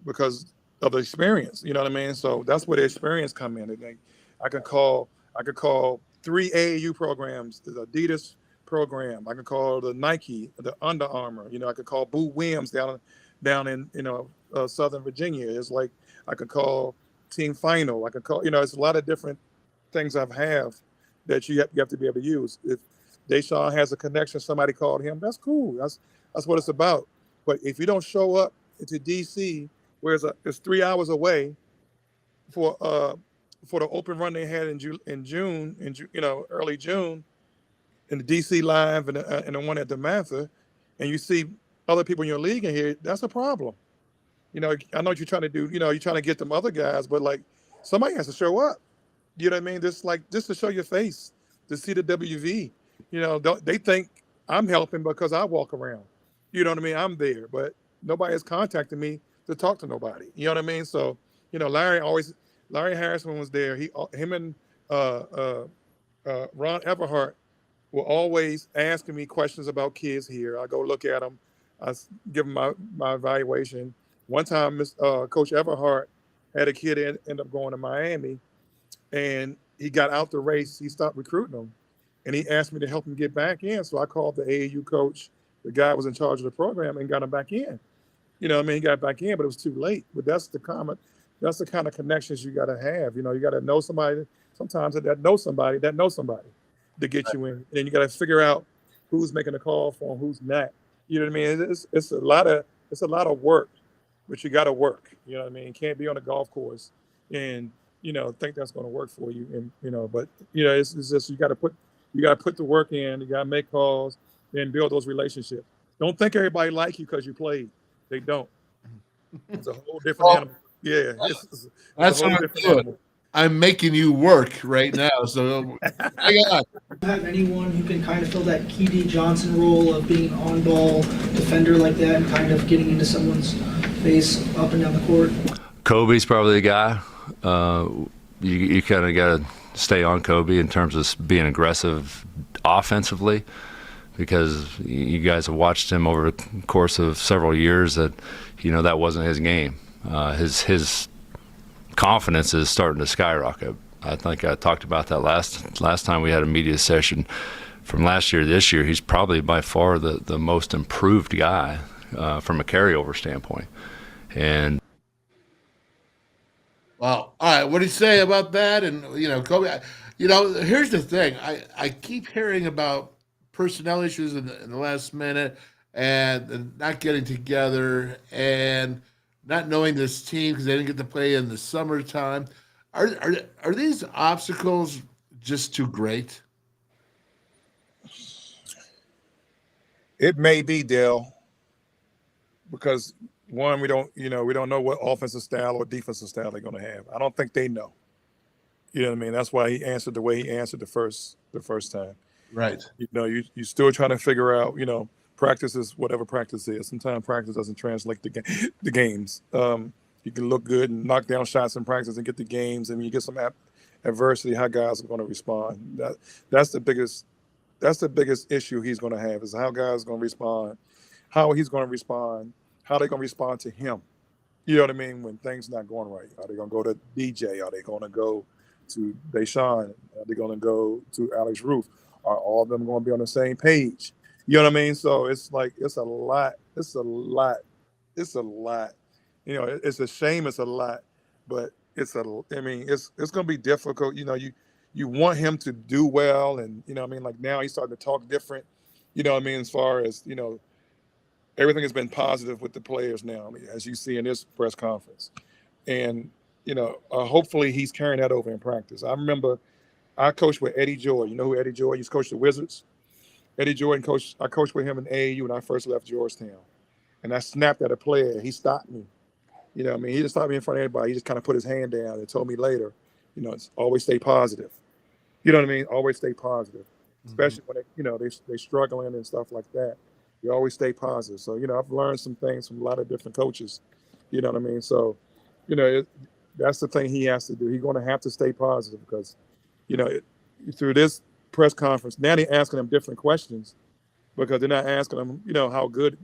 because of the experience. You know what I mean? So that's where the experience come in. I could call 3 AAU programs, the Adidas program. I could call the Nike, the Under Armour. I could call Boo Williams down in Southern Virginia. It's like I could call Team Final. I could call it's a lot of different things I have that you have to be able to use. If Deshaun has a connection, somebody called him, that's cool. That's what it's about. But if you don't show up to DC, where it's 3 hours away for the open run they had in June, early June, in the DC Live and the one at the Mather, and you see other people in your league in here, that's a problem. I know what you're trying to do. You're trying to get them other guys, but like somebody has to show up. You know what I mean? Just to show your face, to see the WV. They think I'm helping because I walk around. You know what I mean? I'm there, but nobody has contacted me to talk to nobody. You know what I mean? So, Larry Harrison was there. Him and Ron Everhart were always asking me questions about kids here. I go look at them. I give them my evaluation. One time, Coach Everhart had a kid end up going to Miami, and he got out the race. He stopped recruiting them, and he asked me to help him get back in. So I called the AAU coach, the guy who was in charge of the program, and got him back in. He got back in, but it was too late. But that's the kind of connections you got to have. You got to know somebody sometimes that knows somebody to get you in. And then you got to figure out who's making a call for him, who's not. You know what I mean? It's a lot of work, but you got to work. You know what I mean? You can't be on a golf course and think that's going to work for you. And but it's just you got to put You got to put the work in. You got to make calls and build those relationships. Don't think everybody like you because you played. They don't. It's a whole different animal. Yeah, it's That's a whole what I'm different doing. animal. I'm making you work right now. So hang on. Have anyone who can kind of fill that Key Johnson role of being an on-ball defender like that and kind of getting into someone's face up and down the court? Kobe's probably the guy. You kind of got to stay on Kobe in terms of being aggressive offensively, because you guys have watched him over the course of several years that, that wasn't his game. His confidence is starting to skyrocket. I think I talked about that last time we had a media session. From last year to this year, he's probably by far the most improved guy from a carryover standpoint. And Wow. All right. What do you say about that? And, Kobe, here's the thing. I keep hearing about personnel issues in the last minute and not getting together and not knowing this team because they didn't get to play in the summertime. Are these obstacles just too great? It may be, Dale, because one, we don't know what offensive style or defensive style they're going to have. I don't think they know. You know what I mean? That's why he answered the way he answered the first time. Right. You're still trying to figure out, practice is whatever practice is. Sometimes practice doesn't translate the games. You can look good and knock down shots in practice and get the games, and you get some adversity, how guys are going to respond. That's the biggest issue he's going to have, is how guys are going to respond, how he's going to respond, how they're going to respond to him. You know what I mean? When things not going right. Are they going to go to DJ? Are they going to go to Deshaun? Are they going to go to Alex Roof? Are all of them going to be on the same page? You know what I mean? So it's like, it's a lot. It's a lot. It's a shame it's a lot, but it's going to be difficult. You want him to do well. And, like now he's starting to talk different, as far as, everything has been positive with the players now, as you see in this press conference. And, hopefully he's carrying that over in practice. I remember I coached with Eddie Joy. You know who Eddie Joy? He's coached the Wizards. Eddie Joy, I coached with him in AAU when I first left Georgetown. And I snapped at a player. He stopped me. He didn't stop me in front of everybody. He just kind of put his hand down and told me later, it's always stay positive. You know what I mean? Always stay positive, especially when they're struggling and stuff like that. You always stay positive. So, I've learned some things from a lot of different coaches. You know what I mean? So, that's the thing he has to do. He's going to have to stay positive because, through this press conference, now they're asking him different questions because they're not asking him, how good,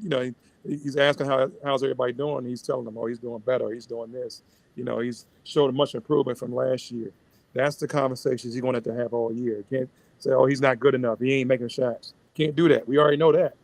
he's asking how's everybody doing. He's telling them, he's doing better. He's doing this. He's showed much improvement from last year. That's the conversations he's going to have all year. Can't say, he's not good enough. He ain't making shots. Can't do that. We already know that.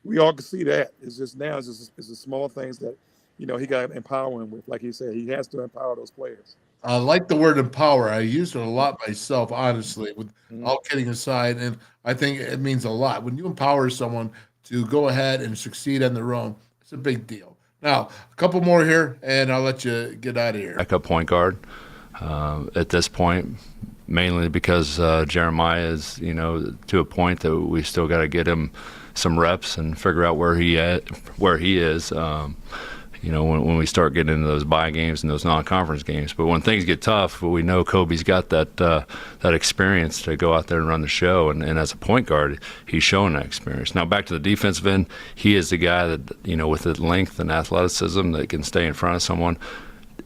We all can see that. It's just now it's the small things that, he got to empower him with. Like he said, he has to empower those players. I like the word empower. I use it a lot myself, honestly, with all kidding aside. And I think it means a lot. When you empower someone to go ahead and succeed on their own, it's a big deal. Now, a couple more here, and I'll let you get out of here. Backup point guard at this point, mainly because Jeremiah is, to a point that we still got to get him some reps and figure out where he is. When we start getting into those bye games and those non-conference games. But when things get tough, we know Kobe's got that experience to go out there and run the show. And as a point guard, he's showing that experience. Now, back to the defensive end, he is the guy that, with the length and athleticism that can stay in front of someone.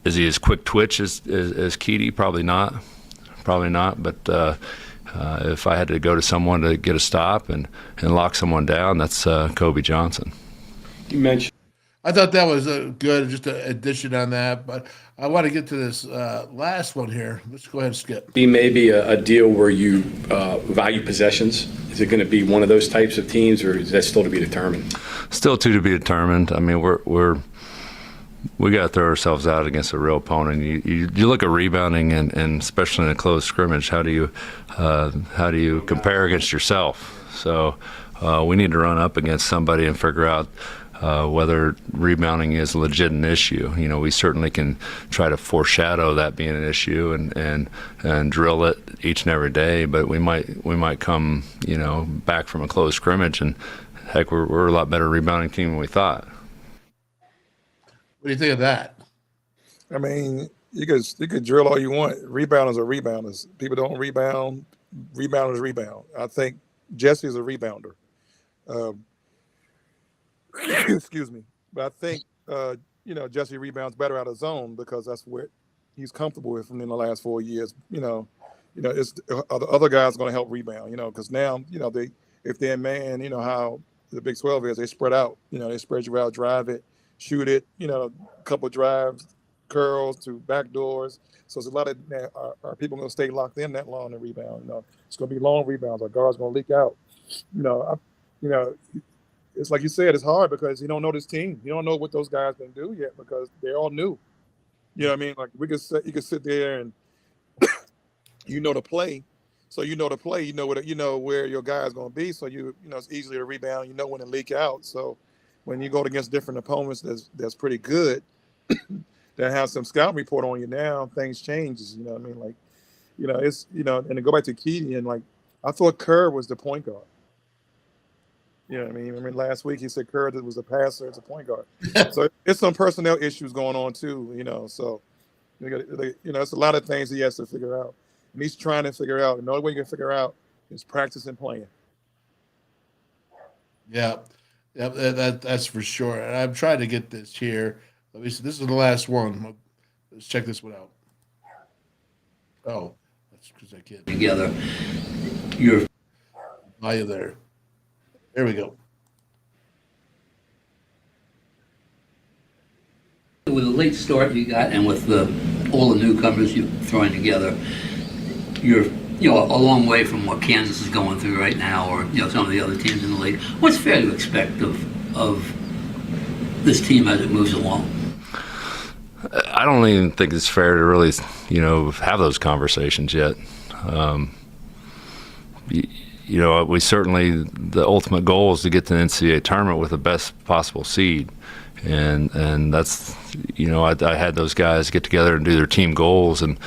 Is he as quick twitch as Keedy? Probably not. But if I had to go to someone to get a stop and lock someone down, that's Kobe Johnson. You mentioned. I thought that was a good, just an addition on that, but I want to get to this last one here. Let's go ahead and skip. Be maybe a deal where you value possessions. Is it going to be one of those types of teams, or is that still to be determined? Still to be determined. I mean, we got to throw ourselves out against a real opponent. You look at rebounding and especially in a close scrimmage. How do you compare against yourself? So we need to run up against somebody and figure out whether rebounding is legit an issue. We certainly can try to foreshadow that being an issue and drill it each and every day, but we might come, back from a close scrimmage and heck, we're a lot better rebounding team than we thought. What do you think of that? I mean, you could drill all you want. Rebounders are rebounders. People don't rebound. Rebounders rebound. I think Jesse's a rebounder. Excuse me. But I think, Jesse rebounds better out of zone because that's what he's comfortable with in the last 4 years. It's the other guys going to help rebound, because now, if they're man, how the Big 12 is, they spread out. They spread you out, drive it, shoot it, a couple drives, curls to back doors. So it's a lot of are people going to stay locked in that long and rebound? It's going to be long rebounds. Our guards going to leak out. It's like you said, it's hard because you don't know this team. You don't know what those guys can do yet because they're all new. You know what I mean? Like you could sit there and the play. So the play, you know where your guy's going to be. So it's easily to rebound. You know when to leak out. So when you go against different opponents that's pretty good, that have some scout report on you now, things changes. You know what I mean? Like, it's and to go back to Keating, like I thought Kerr was the point guard. You know what I mean? Last week he said Kerr was a passer, it's a point guard. So it's some personnel issues going on too. So it's a lot of things he has to figure out. And he's trying to figure out. And the only way you can figure out is practice and playing. Yeah, that's for sure. And I'm trying to get this here. Let me see. This is the last one. Let's check this one out. Oh, that's because I can't. Together, Are you there? There we go. With the late start you got, and with all the newcomers you're throwing together, you're a long way from what Kansas is going through right now, or some of the other teams in the league. What's fair to expect of this team as it moves along? I don't even think it's fair to really, have those conversations yet. We certainly, the ultimate goal is to get to the NCAA tournament with the best possible seed. And that's, I had those guys get together and do their team goals. And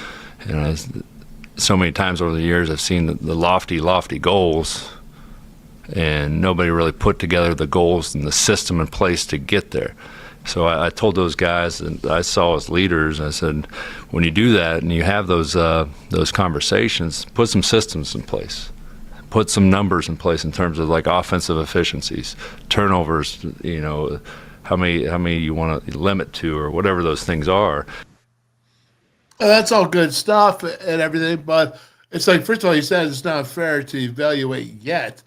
so many times over the years, I've seen the lofty goals, and nobody really put together the goals and the system in place to get there. So I told those guys, and I saw as leaders, I said, when you do that and you have those conversations, put some systems in place. Put some numbers in place in terms of like offensive efficiencies, turnovers, how many you want to limit to or whatever those things are. That's all good stuff and everything, but it's like, first of all, you said it's not fair to evaluate yet.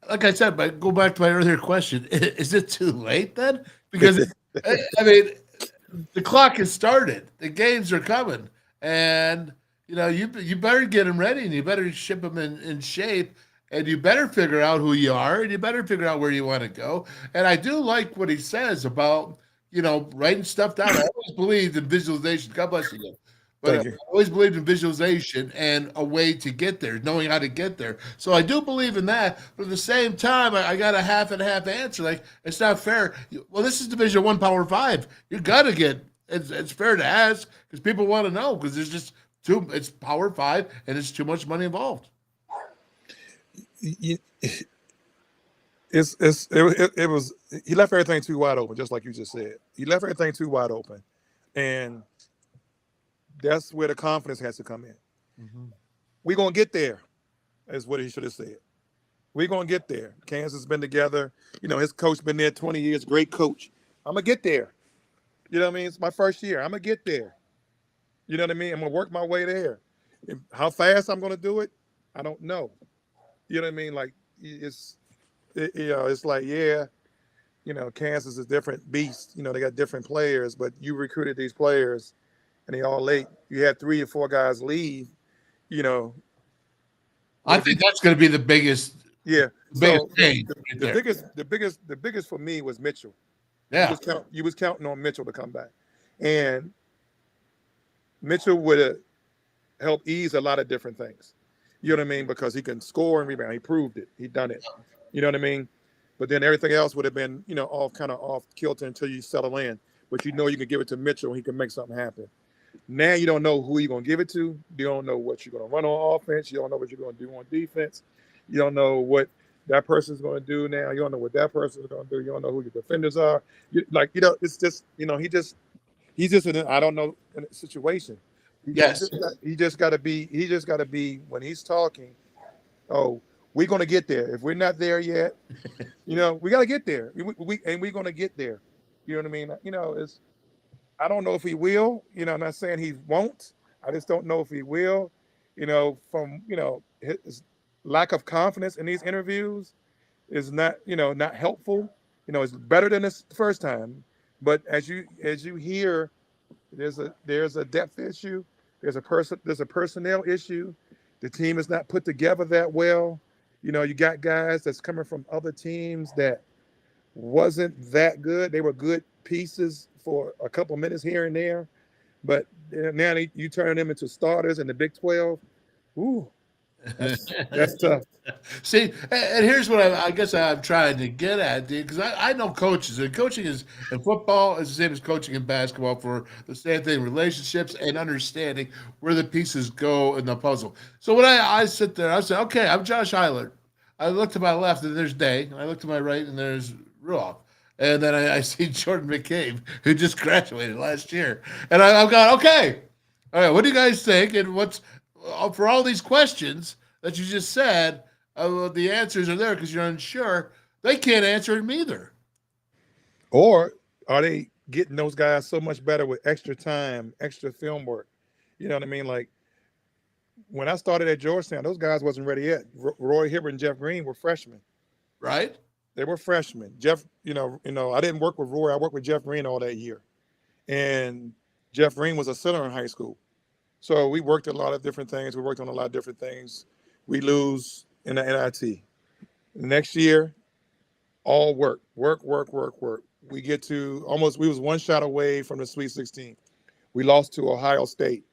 Like I said, but go back to my earlier question, is it too late then? Because, the clock has started. The games are coming. And, you better get them ready, and you better ship them in shape, and you better figure out who you are, and you better figure out where you want to go. And I do like what he says about, writing stuff down. I always believed in visualization. God bless you. But I always believed in visualization and a way to get there, knowing how to get there. So I do believe in that. But at the same time, I got a half and half answer. Like, it's not fair. Well, this is Division I, Power 5. You got to get it's fair to ask because people want to know because there's just it's Power 5 and it's too much money involved. It was he left everything too wide open, just like you just said. He left everything too wide open, and that's where the confidence has to come in. Mm-hmm. We're gonna get there, is what he should have said. We're gonna get there. Kansas has been together. His coach been there 20 years. Great coach. I'm gonna get there. You know what I mean? It's my first year. I'm gonna get there. You know what I mean? I'm gonna work my way there. How fast I'm gonna do it, I don't know. You know what I mean? Like it's like Kansas is a different beast. They got different players, but you recruited these players, and they all late. You had 3 or 4 guys leave. I think that's going to be the biggest. Yeah. The biggest for me was Mitchell. Yeah. You was counting on Mitchell to come back, and Mitchell would have helped ease a lot of different things. You know what I mean? Because he can score and rebound. He proved it. He done it. You know what I mean? but then everything else would have been, all kind of off kilter until you settle in. But you can give it to Mitchell and he can make something happen. Now you don't know who you're going to give it to. You don't know what you're going to run on offense. You don't know what you're going to do on defense. You don't know what that person's going to do now. You don't know what that person's going to do. You don't know who your defenders are. It's just, he's just in an I don't know situation. He just got to be, when he's talking, oh, we're going to get there. If we're not there yet, we got to get there. We're going to get there. You know what I mean? I don't know if he will. I'm not saying he won't. I just don't know if he will. From his lack of confidence in these interviews is not helpful. It's better than this first time. But as you hear, there's a depth issue. There's a personnel issue. The team is not put together that well. You got guys that's coming from other teams that wasn't that good. They were good pieces for a couple minutes here and there, but now you turn them into starters in the Big 12. Ooh, that's tough. See, and here's what I guess I'm trying to get at, because I know coaches, and coaching in football is the same as coaching in basketball for the same thing, relationships and understanding where the pieces go in the puzzle. So when I sit there, I say, okay, I'm Josh Eilert. I look to my left and there's Day, and I look to my right and there's Ruoff. And then I see Jordan McCabe, who just graduated last year. And I've got, okay, all right, what do you guys think? And what's, for all these questions that you just said, the answers are there because you're unsure. They can't answer them either. Or are they getting those guys so much better with extra time, extra film work? You know what I mean? Like, when I started at Georgetown, those guys wasn't ready yet. Roy Hibbert and Jeff Green were freshmen. Right? They were freshmen. Jeff, I didn't work with Roy. I worked with Jeff Green all that year. And Jeff Green was a center in high school. So we worked a lot of different things. We worked on a lot of different things. We lose in the NIT. Next year, all work. We get to we was one shot away from the Sweet 16. We lost to Ohio State.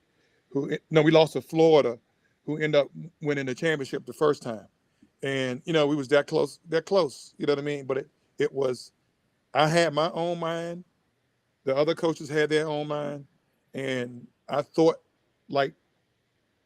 We lost to Florida, who ended up winning the championship the first time. And, we was that close, you know what I mean? But it was, I had my own mind. The other coaches had their own mind. And I thought, like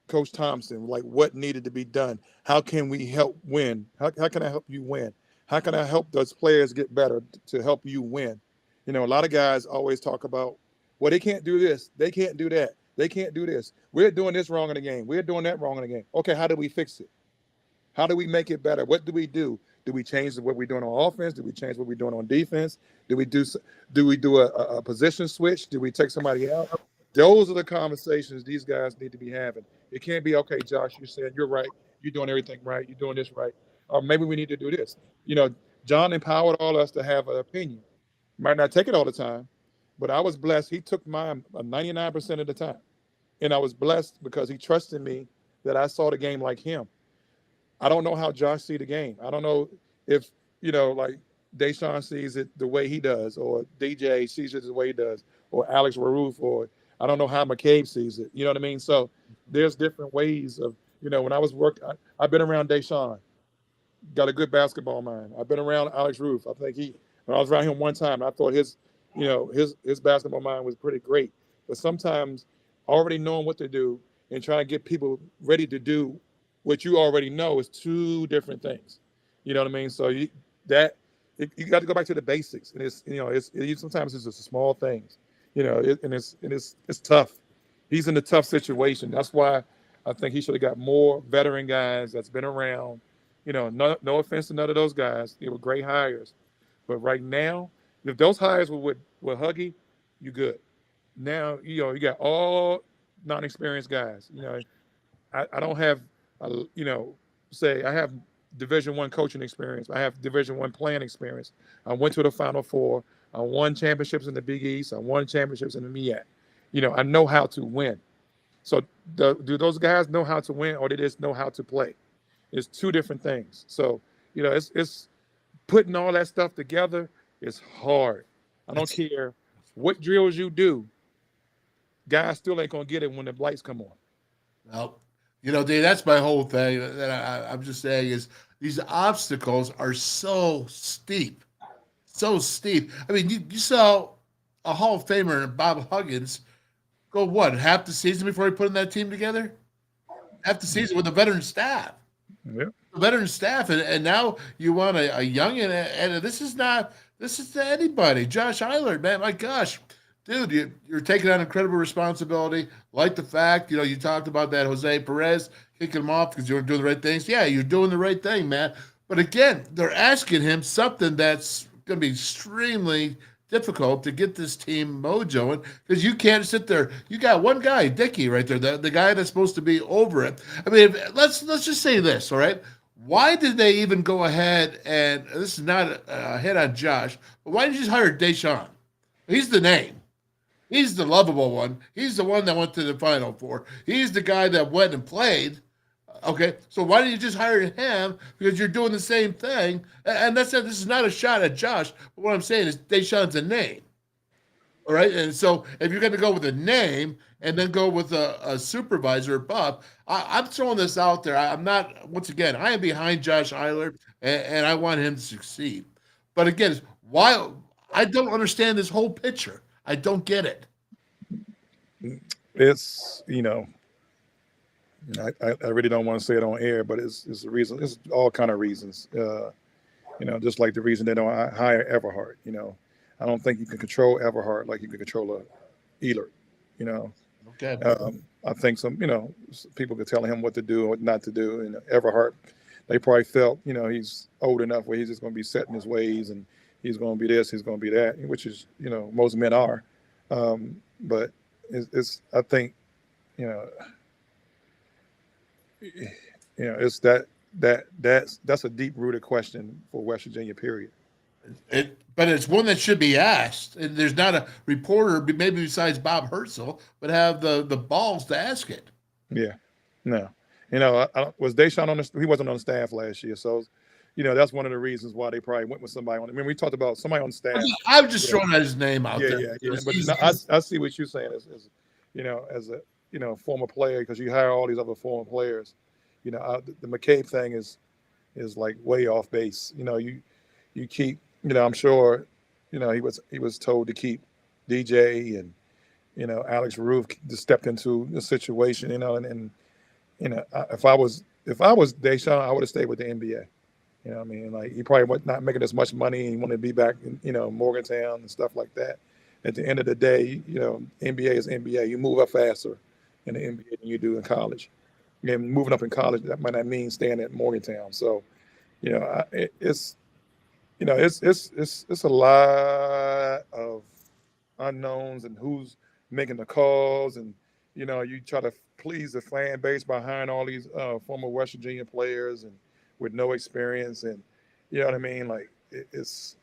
Coach Thompson, like what needed to be done. How can we help win? How can I help you win? How can I help those players get better to help you win? A lot of guys always talk about, well, they can't do this. They can't do that. They can't do this. We're doing this wrong in the game. We're doing that wrong in the game. Okay, how do we fix it? How do we make it better? What do we do? Do we change what we're doing on offense? Do we change what we're doing on defense? Do we do a position switch? Do we take somebody out? Those are the conversations these guys need to be having. It can't be, okay, Josh, you're saying you're right. You're doing everything right. You're doing this right. Or maybe we need to do this. John empowered all us to have an opinion. Might not take it all the time, but I was blessed. He took mine 99% of the time. And I was blessed because he trusted me that I saw the game like him. I don't know how Josh see the game. I don't know if, like Deshaun sees it the way he does, or DJ sees it the way he does, or Alex Waroof, or I don't know how McCabe sees it. You know what I mean? So there's different ways of, when I was working, I've been around Deshaun, got a good basketball mind. I've been around Alex Roof. I think when I was around him one time, I thought his basketball mind was pretty great. But sometimes already knowing what to do and trying to get people ready to do what you already know is two different things. You know what I mean? So you got to go back to the basics, and sometimes it's just small things, and it's tough. He's in a tough situation. That's why I think he should have got more veteran guys that's been around. No offense to none of those guys. They were great hires, but right now, if those hires were with Huggy, you good. Now you got all non-experienced guys. I don't have. I have Division I coaching experience. I have Division I playing experience. I went to the Final Four. I won championships in the Big East. I won championships in the MEAC. I know how to win. So do those guys know how to win, or they just know how to play? It's two different things. So, it's putting all that stuff together is hard. I don't care what drills you do. Guys still ain't going to get it when the lights come on. Well, You know, Dave, that's my whole thing that I'm just saying is these obstacles are so steep. So steep. I mean, you saw a Hall of Famer, Bob Huggins, go what, half the season before he put in that team together? Half the season with the veteran staff. Yeah. The veteran staff, and now you want a youngin, and this is to anybody. Josh Eilert, man, my gosh. Dude, you're taking on incredible responsibility. Like the fact, you talked about that Jose Perez kicking him off because you were doing the right things. Yeah, you're doing the right thing, man. But again, they're asking him something that's going to be extremely difficult to get this team mojoing because you can't sit there. You got one guy, Dickey, right there, the guy that's supposed to be over it. I mean, let's just say this, all right? Why did they even go ahead and this is not a hit on Josh, but why did you just hire Deshaun? He's the name. He's the lovable one. He's the one that went to the Final Four. He's the guy that went and played. Okay, so why didn't you just hire him? Because you're doing the same thing. And that's it. This is not a shot at Josh. But what I'm saying is Deshaun's a name. All right, and so if you're going to go with a name and then go with a supervisor above, I'm throwing this out there. I'm not, once again, I am behind Josh Eilert, and I want him to succeed. But again, why? I don't understand this whole picture. I don't get it. It's, I really don't want to say it on air, but it's the reason. It's all kind of reasons. Just like the reason they don't hire Everhart. I don't think you can control Everhart like you can control a Eilert. Okay. I think some people could tell him what to do or what not to do. And Everhart, they probably felt he's old enough where he's just going to be set in his ways and he's going to be this, he's going to be that, which is most men are. But it's I think it's that's a deep rooted question for West Virginia, period. But it's one that should be asked. And there's not a reporter, maybe besides Bob Hertzel, but have the balls to ask it. Yeah, no, was Deshaun on he wasn't on the staff last year, so that's one of the reasons why they probably went with somebody on. I mean, we talked about somebody on staff. I was just throwing his name out there. Yeah. But I see what you're saying as as a former player, because you hire all these other former players. The McCabe thing is like way off base. You keep. I'm sure. He was told to keep DJ and Alex Roof just stepped into the situation. And if I was Deshaun, I would have stayed with the NBA. I mean, like he probably was not making as much money. He wanted to be back in, Morgantown and stuff like that. At the end of the day, NBA is NBA. You move up faster in the NBA than you do in college. And moving up in college, that might not mean staying at Morgantown. So, it's a lot of unknowns and who's making the calls, and you try to please the fan base behind all these former West Virginia players and with no experience, and you know what I mean. Like it's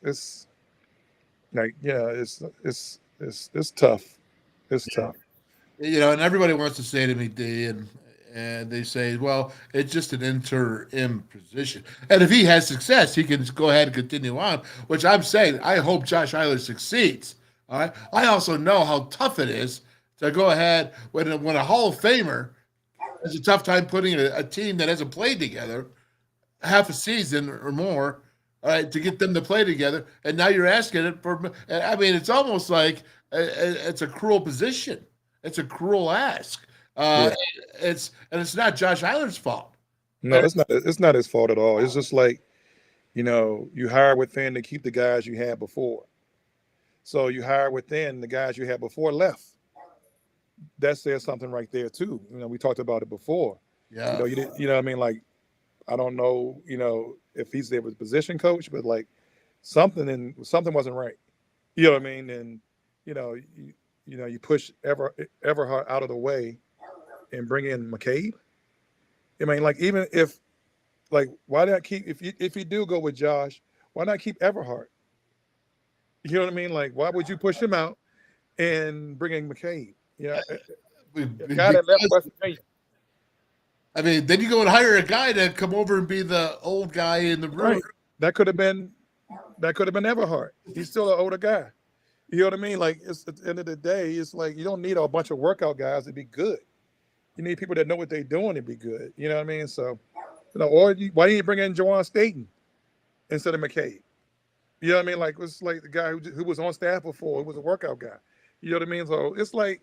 like it's tough. It's tough. And everybody wants to say to me, D, and they say, well, it's just an interim position. And if he has success, he can go ahead and continue on, which I'm saying, I hope Josh Eilert succeeds. All right. I also know how tough it is to go ahead when a Hall of Famer has a tough time putting a team that hasn't played together half a season or more, all right, to get them to play together. And now you're asking it for, I mean, it's almost like it's a cruel position. It's a cruel ask. It's not Josh Eilert's fault. No, it's not his fault at all. It's just like, you hire within to keep the guys you had before. So you hire within, the guys you had before left. That says something right there too. We talked about it before. Yeah. What I mean? Like, I don't know, if he's there with position coach, but like something wasn't right. You know what I mean? And you push Everhart out of the way and bring in McCabe. I mean, like, even if, like, why not keep, if you do go with Josh, why not keep Everhart? You know what I mean? Like, why would you push him out and bring in McCabe? The guy that left West Virginia. I mean, then you go and hire a guy to come over and be the old guy in the room. Right. That could have been Everhart. He's still an older guy. You know what I mean? Like, it's at the end of the day, it's like you don't need a bunch of workout guys to be good. You need people that know what they're doing to be good. You know what I mean? So, why didn't you bring in Jawan Staten instead of McCabe? You know what I mean? Like, it's like the guy who was on staff before, who was a workout guy. You know what I mean? So it's like,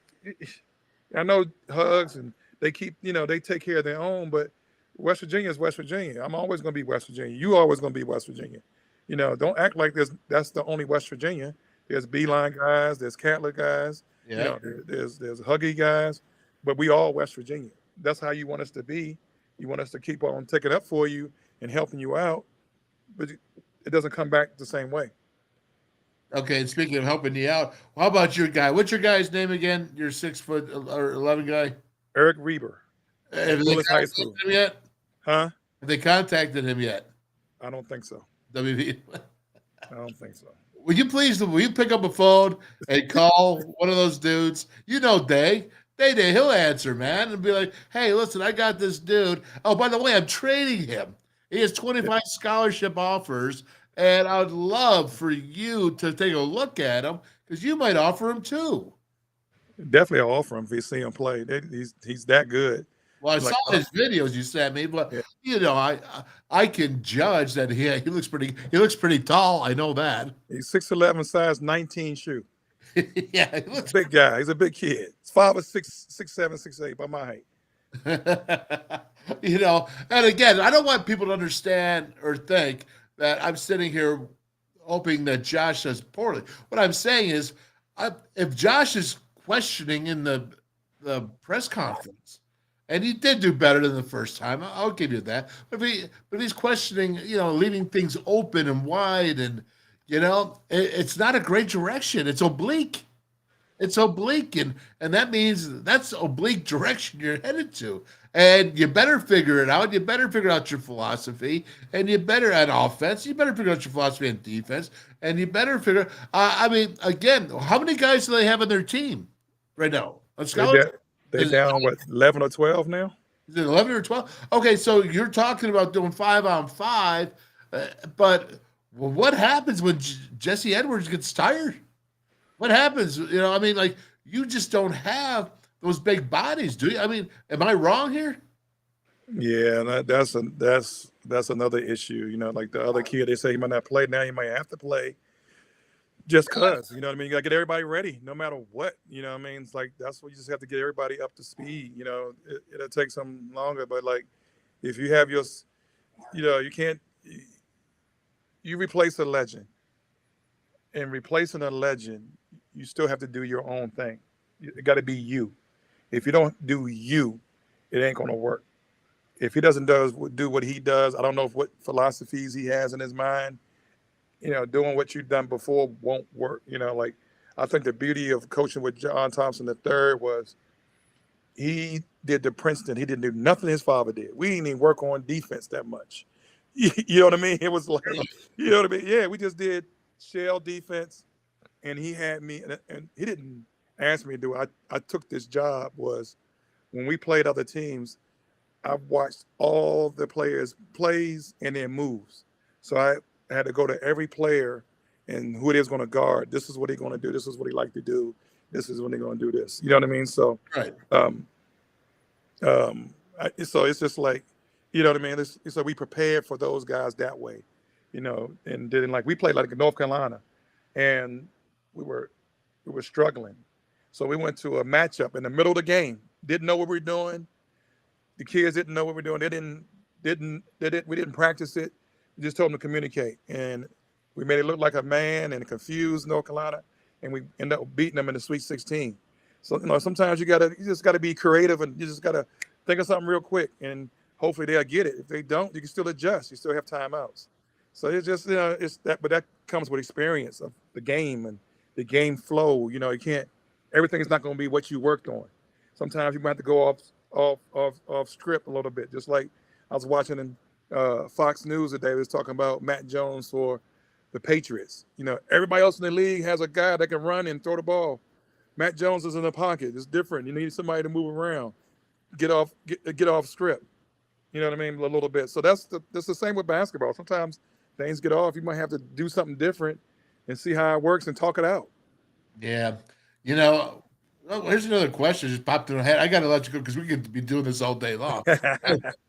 I know Hugs and they keep, they take care of their own, but West Virginia is West Virginia. I'm always going to be West Virginia. You always going to be West Virginia. Don't act like that's the only West Virginia. There's Beeline guys, there's Catlett guys, there's Huggy guys, but we all West Virginia. That's how you want us to be. You want us to keep on taking up for you and helping you out, but it doesn't come back the same way. Okay, and speaking of helping you out, how about your guy? What's your guy's name again? Your 6'11" guy? Eric Reber. Have they High contacted School. him yet? Huh? Have they contacted him yet? I don't think so. WV. I don't think so. Will you pick up a phone and call one of those dudes? Day. He'll answer, man, and be like, hey, listen, I got this dude. Oh, by the way, I'm trading him. He has 25 scholarship offers, and I'd love for you to take a look at him because you might offer him too. Definitely I'll offer him if you see him play. He's that good. Well, I saw his videos you sent me, but I can judge that he looks pretty tall. I know that. He's 6'11", size 19 shoe. Yeah, he looks big guy. He's a big kid. His father's 6'7", 6'8", by my height. And again, I don't want people to understand or think that I'm sitting here hoping that Josh does poorly. What I'm saying is, if Josh is questioning in the press conference, and he did do better than the first time, I'll give you that. But if he's questioning, leaving things open and wide, and it's not a great direction. It's oblique. It's oblique, and that means that's oblique direction you're headed to. And you better figure it out. You better figure out your philosophy, and you better on offense. You better figure out your philosophy on defense, and you better figure. Again, how many guys do they have on their team right now? They're down 11 or 12 now. Is it 11 or 12? Okay, so you're talking about doing 5-on-5, but what happens when Jesse Edwards gets tired? What happens? You just don't have those big bodies, do you? Am I wrong here? Yeah, that's another issue. Like the other kid, they say he might not play now. He might have to play just because. You got to get everybody ready, no matter what. It's like that's what you just have to get everybody up to speed. It'll take some longer, but like if you have your, you can't. You replace a legend, and replacing a legend, you still have to do your own thing. It got to be you. If you don't do you, it ain't going to work. If he doesn't do what he does, I don't know what philosophies he has in his mind. Doing what you've done before won't work. Like I think the beauty of coaching with John Thompson III was he did the Princeton. He didn't do nothing his father did. We didn't even work on defense that much. You know what I mean? It was like, you know what I mean? Yeah, we just did shell defense, and he had me, and he didn't ask me to do it. I took this job was when we played other teams, I watched all the players' plays and their moves. So I had to go to every player and who it is going to guard. This is what he's going to do. This is what he like to do. This is when they're going to do this. You know what I mean? So, right. So it's just like, you know what I mean? So we prepared for those guys that way, and then like we played like North Carolina, and we were struggling. So we went to a matchup in the middle of the game. Didn't know what we were doing. The kids didn't know what we were doing. We didn't practice it. We just told them to communicate, and we made it look like a man and confused North Carolina, and we ended up beating them in the Sweet 16. So sometimes you just gotta be creative, and you just gotta think of something real quick, and hopefully they'll get it. If they don't, you can still adjust. You still have timeouts. So it's just it's that, but that comes with experience of the game and the game flow. You can't. Everything is not going to be what you worked on. Sometimes you might have to go off script a little bit. Just like I was watching in Fox News today, was talking about Matt Jones for the Patriots. Everybody else in the league has a guy that can run and throw the ball. Matt Jones is in the pocket. It's different. You need somebody to move around, get off script. You know what I mean? A little bit. So that's the same with basketball. Sometimes things get off. You might have to do something different and see how it works and talk it out. Yeah. Well, here's another question just popped in my head. I got to let you go because we could be doing this all day long.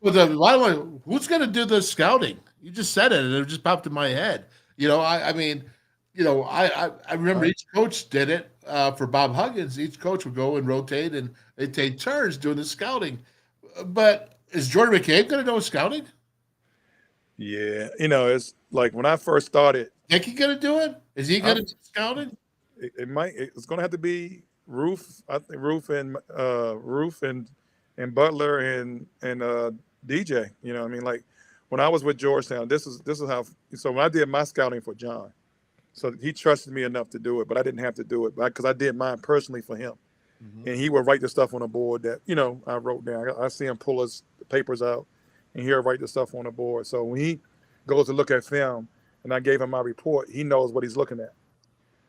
Who's going to do the scouting? You just said it, and it just popped in my head. I mean, I remember each coach did it for Bob Huggins. Each coach would go and rotate, and they'd take turns doing the scouting. But is Jordan McCabe going to know scouting? Yeah, it's like when I first started. Think he going to do it? Is he going to do scouting? It's going to have to be Roof. I think Roof and Butler and DJ. You know what I mean? Like when I was with Georgetown, this is how. So when I did my scouting for John, so he trusted me enough to do it, but I didn't have to do it because I did mine personally for him, and he would write the stuff on a board that I wrote down. I see him pull his papers out, and he'll write the stuff on the board. So when he goes to look at film, and I gave him my report, he knows what he's looking at.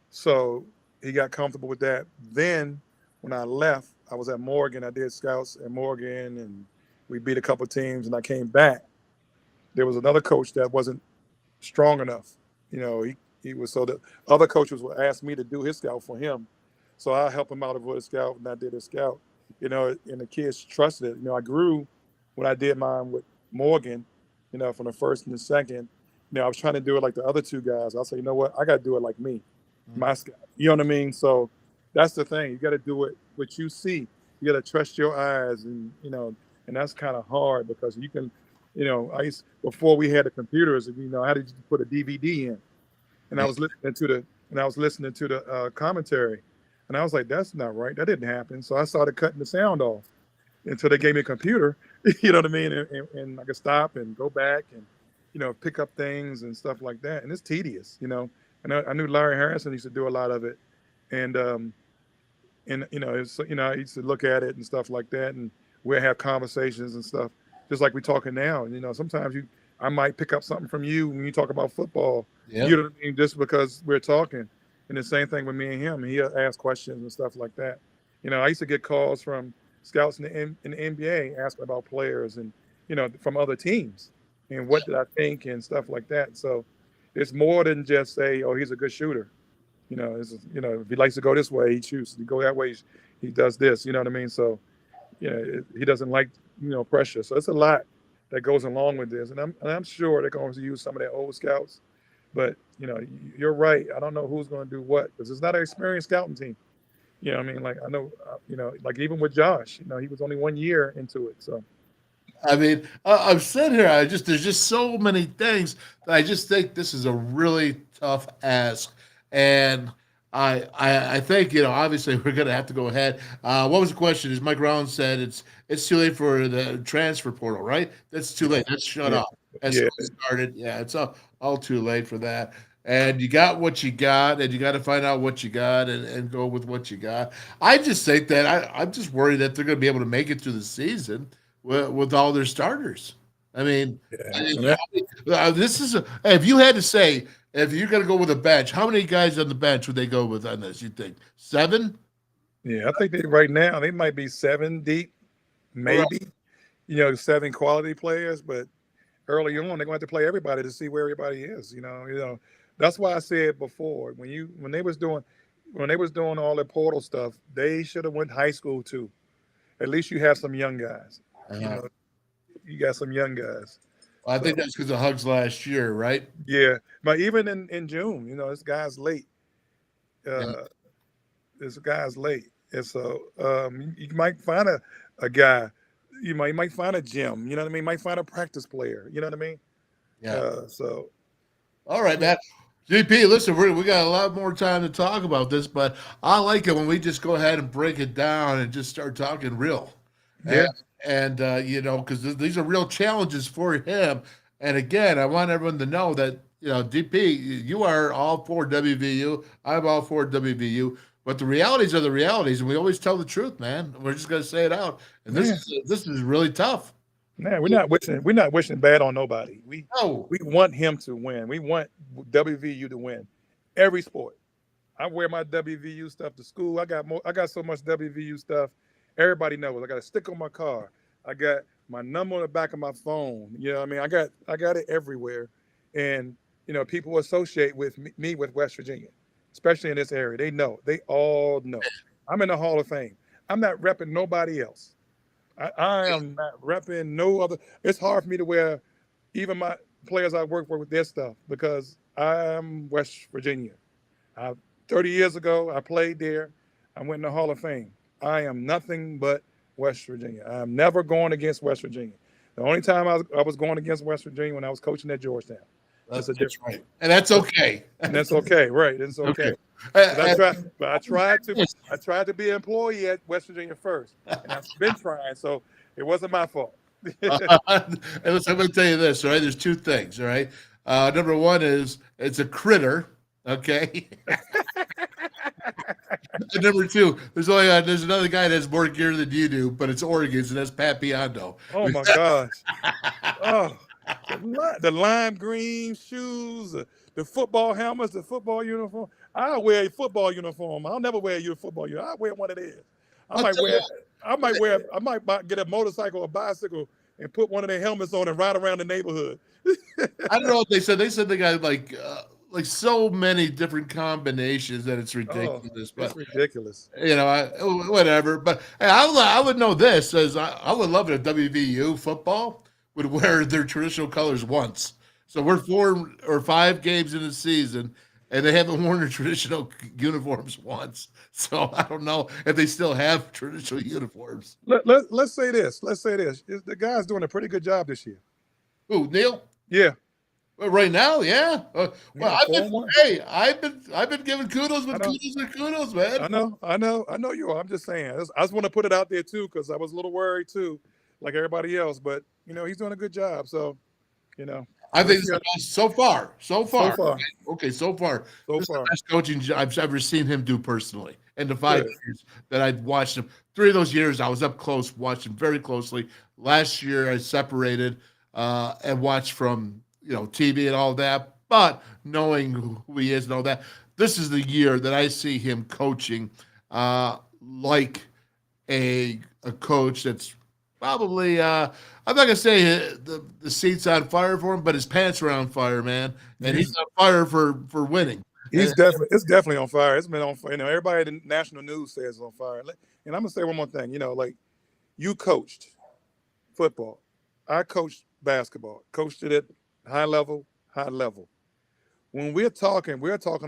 So he got comfortable with that. Then when I left, I was at Morgan. I did scouts at Morgan, and we beat a couple teams. And I came back. There was another coach that wasn't strong enough. He was, so the other coaches would ask me to do his scout for him. So I helped him out with a scout, and I did a scout. And the kids trusted it. I grew when I did mine with Morgan. From the first and the second. I was trying to do it like the other two guys. I said, you know what? I got to do it like me. My scout. You know what I mean? So that's the thing. You got to do it what you see. You got to trust your eyes, and and that's kind of hard because you can, before we had the computers, how did you put a DVD in? And I was listening to the commentary, and I was like, that's not right. That didn't happen. So I started cutting the sound off until they gave me a computer. You know what I mean? And I could stop and go back and pick up things and stuff like that. And it's tedious, And I knew Larry Harrison used to do a lot of it, and I used to look at it and stuff like that, and we'll have conversations and stuff, just like we're talking now. Sometimes I might pick up something from you when you talk about football. Yeah. You know what I mean? Just because we're talking, and the same thing with me and him. He'll ask questions and stuff like that. I used to get calls from scouts in the NBA asking about players and from other teams and what did I think and stuff like that. So it's more than just say, oh, he's a good shooter. If he likes to go this way, he chooses to go that way. He does this. You know what I mean? So, he doesn't like pressure. So it's a lot that goes along with this, and I'm sure they're going to use some of their old scouts. But you're right. I don't know who's going to do what because it's not an experienced scouting team. You know what I mean? Like I know, like even with Josh, he was only 1 year into it. So. I mean, I'm sitting here. There's just so many things that I just think this is a really tough ask, and I think obviously we're going to have to go ahead. What was the question? As Mike Rollins said, it's too late for the transfer portal, right? That's too late. That's shut off. That's started. Yeah, it's all too late for that. And you got what you got, and you got to find out what you got and go with what you got. I just think that I'm just worried that they're going to be able to make it through the season with all their starters. I mean, this is if you had to say, if you're going to go with a bench, how many guys on the bench would they go with on this, you think? 7? Yeah, I think right now they might be 7 deep, maybe, 7 quality players, but early on they're going to have to play everybody to see where everybody is, That's why I said before, when they was doing all the portal stuff, they should have went high school too. At least you have some young guys. You got some young guys. Well, I think that's because of Hugs last year, right? Yeah, but even in June, this guy's late. This guy's late, and so you might find a guy. You might find a gym. You know what I mean? Might find a practice player. You know what I mean? Yeah. So, all right, man. GP, listen, we got a lot more time to talk about this, but I like it when we just go ahead and break it down and just start talking real. Yeah. And because these are real challenges for him. And again, I want everyone to know that, DP, you are all for WVU. I'm all for WVU. But the realities are the realities, and we always tell the truth, man. We're just going to say it out. And this is really tough. Man, we're not wishing bad on nobody. We want him to win. We want WVU to win every sport. I wear my WVU stuff to school. I got so much WVU stuff. Everybody knows. I got a stick on my car. I got my number on the back of my phone. You know what I mean? I got it everywhere. And people associate with me with West Virginia, especially in this area. They know. They all know. I'm in the Hall of Fame. I'm not repping nobody else. I am not repping no other. It's hard for me to wear even my players I work with their stuff because I'm West Virginia. 30 years ago, I played there. I went in the Hall of Fame. I am nothing but West Virginia. I'm never going against West Virginia. The only time I was going against West Virginia when I was coaching at Georgetown. That's right. And that's okay. And that's okay, right? It's okay. I tried to be an employee at West Virginia first, and I've been trying, so it wasn't my fault. And listen, I'm going to tell you this, all right? There's two things, all right? Number one is it's a critter, okay? And number two, there's another guy that has more gear than you do, but it's Oregon's, and that's Pat Biondo. Oh my gosh! Oh, the lime green shoes, the football helmets, the football uniform. I'll wear a football uniform. I'll never wear a football uniform. I'll wear one of theirs. I might get a motorcycle or bicycle and put one of their helmets on and ride around the neighborhood. I don't know what they said. They said they got like so many different combinations that it's ridiculous. But it's ridiculous. You know, whatever. But hey, I would know this as I would love it if WVU football would wear their traditional colors once. So we're 4 or 5 games in the season, and they haven't worn their traditional uniforms once. So I don't know if they still have traditional uniforms. Let's say this. The guy's doing a pretty good job this year. Who, Neil? Yeah. Well, right now, yeah. I've been giving kudos with kudos and kudos, man. I know you are. I'm just saying. I just want to put it out there too, because I was a little worried too, like everybody else. But he's doing a good job. So, I think so far. Okay, so far. This is the best coaching I've ever seen him do personally. In the 5 years that I've watched him, 3 of those years I was up close, watched him very closely. Last year I separated and watched from TV and all that, but knowing who he is and all that, this is the year that I see him coaching like a coach that's probably I'm not gonna say the seat's on fire for him, but his pants are on fire, man, and he's on fire for winning. It's definitely on fire. It's been on fire. Everybody in the national news says it's on fire. And I'm gonna say one more thing. Like you coached football, I coached basketball, coached it at high level. When we're talking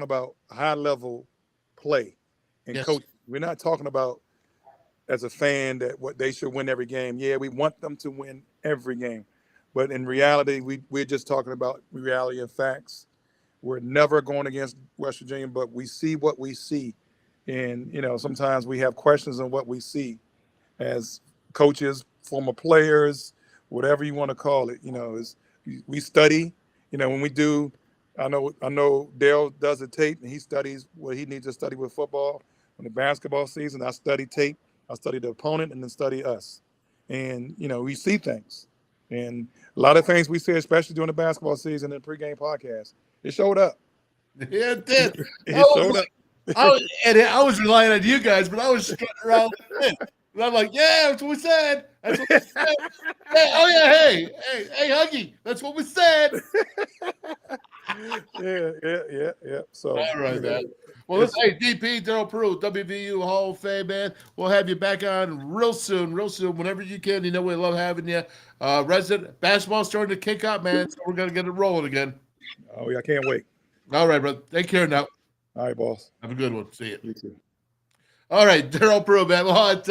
about high level play and coach. We're not talking about as a fan that what they should win every game. Yeah, we want them to win every game, but in reality, we're just talking about reality and facts. We're never going against West Virginia, but we see what we see, and sometimes we have questions on what we see as coaches, former players, whatever you want to call it. We study. When we do, I know Darryl does the tape and he studies what he needs to study with football. When the basketball season, I study tape. I study the opponent and then study us. And, we see things. And a lot of things we see, especially during the basketball season and pregame podcast, it showed up. Yeah, it did. It showed up. I was relying on you guys, but I was strutting around with it. And I'm like, yeah, that's what we said. That's what we said. Hey, Huggy, that's what we said. Yeah. So all right, man. Well, listen, hey, DP, Darryl Prue, WVU Hall of Fame, man. We'll have you back on real soon, whenever you can. We love having you. Resident basketball starting to kick up, man. So we're going to get it rolling again. Oh, yeah, I can't wait. All right, brother. Take care now. All right, boss. Have a good one. See you. You too. All right, Darryl Prue, man. Love it.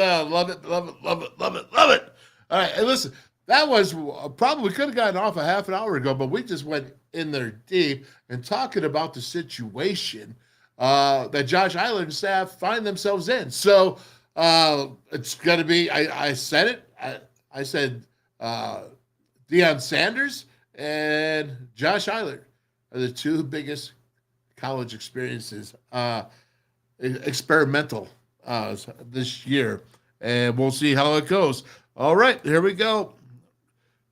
All right, and listen, that was probably could have gotten off a half an hour ago, but we just went in there deep and talking about the situation that Josh Eilert and staff find themselves in. So it's going to be, I said it, I said Deion Sanders and Josh Eilert are the 2 biggest college experiences, experimental this year, and we'll see how it goes. All right, here we go.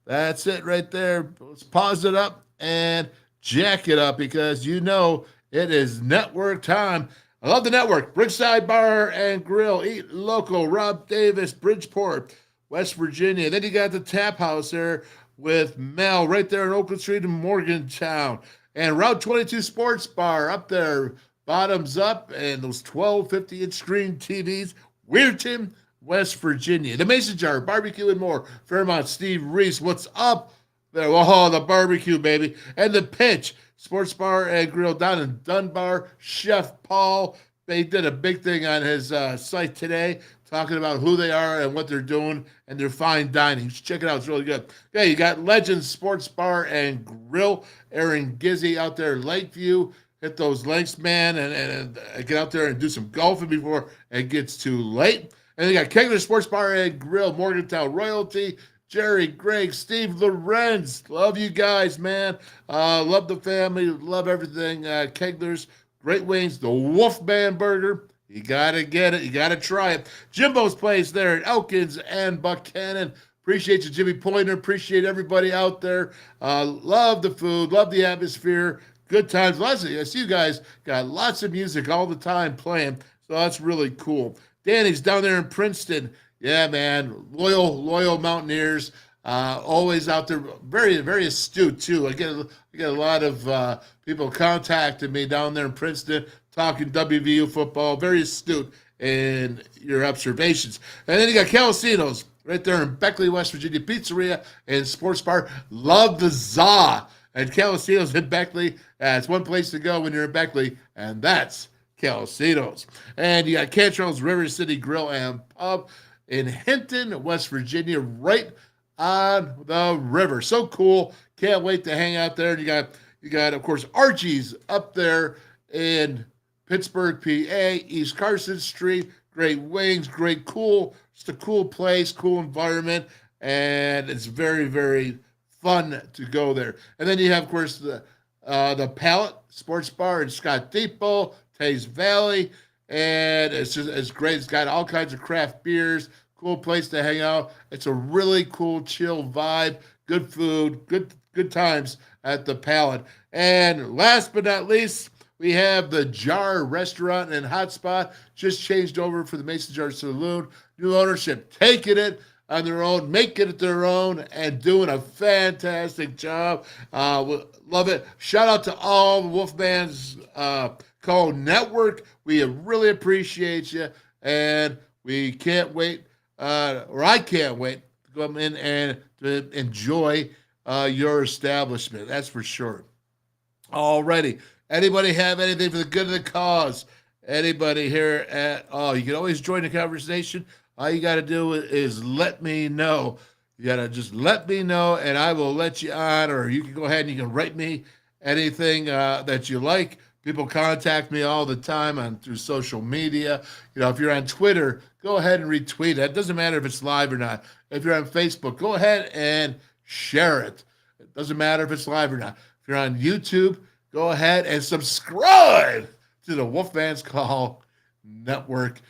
That's it right there. Let's pause it up and jack it up because it is network time. I love the network. Brickside Bar and Grille. Eat local. Rob Davis, Bridgeport, West Virginia. Then you got the Tap House there with Mel right there in Oakland Street in Morgantown. And Route 22 Sports Bar up there bottoms up, and those 12 50-inch screen TVs. Weirton, West Virginia. The Mason Jar, barbecue and more. Fairmont, Steve Reese, what's up there? Oh, the barbecue, baby. And the Pitch, Sports Bar and Grill down in Dunbar. Chef Paul, they did a big thing on his site today, talking about who they are and what they're doing and their fine dining. Check it out. It's really good. Okay, you got Legends Sports Bar and Grill. Aaron Gizzy out there in Lakeview. Hit those links, man, and get out there and do some golfing before it gets too late. And they got Kegler Sports Bar and Grill, Morgantown Royalty, Jerry, Greg, Steve Lorenz. Love you guys, man. Love the family. Love everything. Kegler's, Great Wings, the Wolfman Burger. You got to get it. You got to try it. Jimbo's Place there at Elkins and Buckhannon. Appreciate you, Jimmy Pointer. Appreciate everybody out there. Love the food. Love the atmosphere. Good times. I see you guys got lots of music all the time playing, so that's really cool. Danny's down there in Princeton. Yeah, man. Loyal Mountaineers. Always out there. Very, very astute, too. I get a lot of people contacting me down there in Princeton, talking WVU football. Very astute in your observations. And then you got Calacino's right there in Beckley, West Virginia. Pizzeria and Sports Bar. Love the za. And Calacino's in Beckley. It's one place to go when you're in Beckley, and that's Calacino's. And you got Cantrell's River City Grill and Pub in Hinton, West Virginia, right on the river. So cool. Can't wait to hang out there. And you got, of course, Archies up there in Pittsburgh, PA, East Carson Street. Great wings, great cool. Just a cool place, cool environment, and it's very, very fun to go there. And then you have, of course, the Pallet Sports Bar in Scott Depot, Taze Valley, and it's great. It's got all kinds of craft beers, cool place to hang out. It's a really cool, chill vibe, good food, good times at the Pallet. And last but not least, we have the Jar Restaurant and Hotspot, just changed over for the Mason Jar Saloon. New ownership, taking it on their own, making it their own, and doing a fantastic job. Love it. Shout out to all the WolfMan's co-network. We really appreciate you, and we can't wait, or I can't wait to come in and to enjoy your establishment. That's for sure. Alrighty. Anybody have anything for the good of the cause? Anybody here you can always join the conversation. All you got to do is let me know. You got to just let me know, and I will let you on, or you can go ahead and you can write me anything that you like. People contact me all the time through social media. If you're on Twitter, go ahead and retweet it. It doesn't matter if it's live or not. If you're on Facebook, go ahead and share it. It doesn't matter if it's live or not. If you're on YouTube, go ahead and subscribe to the WolfMan's Call Network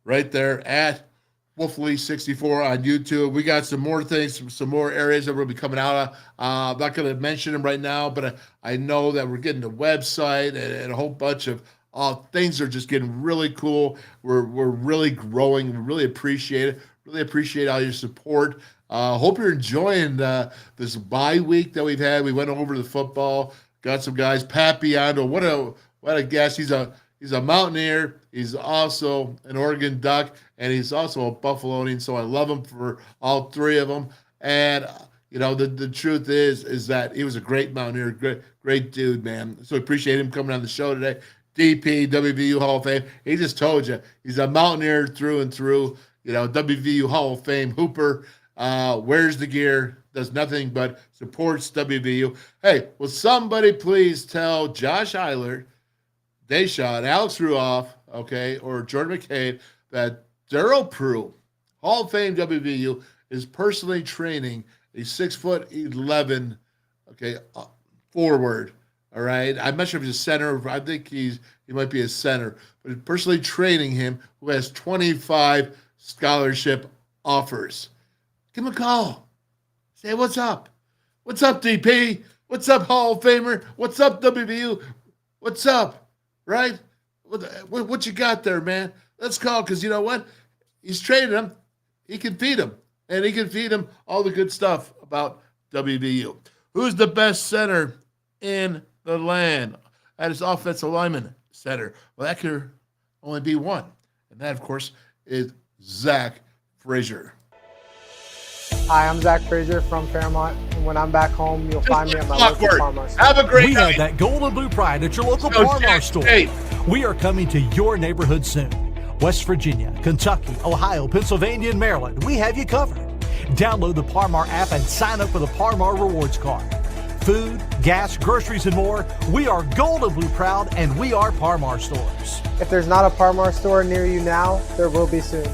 right there at Wolfly64 on YouTube. We got some more things, some more areas that we'll be coming out of. I'm not going to mention them right now, but I know that we're getting a website and a whole bunch of things are just getting really cool. We're really growing. We really appreciate it. Really appreciate all your support. Hope you're enjoying this bye week that we've had. We went over the football, got some guys. Pat Biondo, what a guest. He's a Mountaineer. He's also an Oregon Duck, and he's also a Buffalonian, so I love him for all three of them. And, the truth is that he was a great Mountaineer, great dude, man. So appreciate him coming on the show today. DP, WVU Hall of Fame. He just told you he's a Mountaineer through and through, WVU Hall of Fame hooper, wears the gear, does nothing but supports WVU. Hey, will somebody please tell Josh Eilert, Deshaun, Alex Ruoff, or Jordan McCabe that Darryl Prue, Hall of Fame WVU, is personally training a 6'11", forward. All right, I'm not sure if he's a center. I think he might be a center, but personally training him, who has 25 scholarship offers. Give him a call. Say what's up. What's up, DP? What's up, Hall of Famer? What's up, WVU? What's up? Right? What you got there, man? Let's call, because you know what? He's training them. He can feed them. And he can feed them all the good stuff about WVU. Who's the best center in the land? That is offensive lineman. center. Well, that could only be one. And that, of course, is Zach Frazier. Hi, I'm Zach Frazier from Fairmont, and when I'm back home, you'll find me at my local Par-Mar store. Have a great We night. have that gold and blue pride at your local Par-Mar store. We are coming to your neighborhood soon. West Virginia, Kentucky, Ohio, Pennsylvania, and Maryland, we have you covered. Download the Par-Mar app and sign up for the Par-Mar rewards card. Food, gas, groceries, and more, we are gold and blue proud, and we are Par-Mar stores. If there's not a Par-Mar store near you now, there will be soon.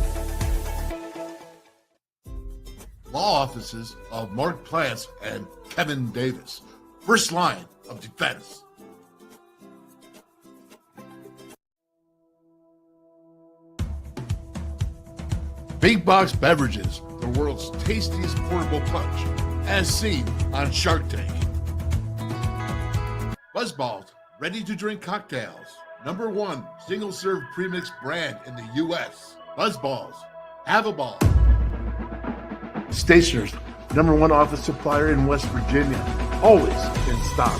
Law offices of Mark Plants and Kevin Davis. First line of defense. Big Box Beverages, the world's tastiest portable punch, as seen on Shark Tank. Buzzballs, ready-to-drink cocktails. #1 single-serve premix brand in the U.S. Buzzballs, have a ball. Stationers, #1 office supplier in West Virginia. Always in stock.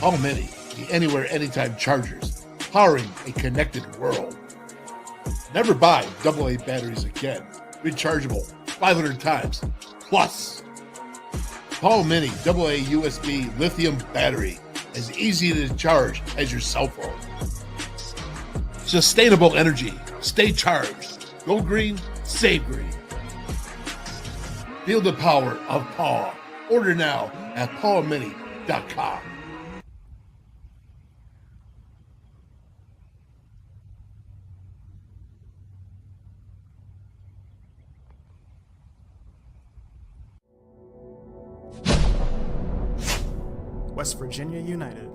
All Mini, the anywhere, anytime chargers, powering a connected world. Never buy AA batteries again. Rechargeable 500 times plus. Paul Mini AA USB lithium battery, as easy to charge as your cell phone. Sustainable energy, stay charged. Go green, save green. Feel the power of Paul. Order now at paulmini.com. West Virginia United.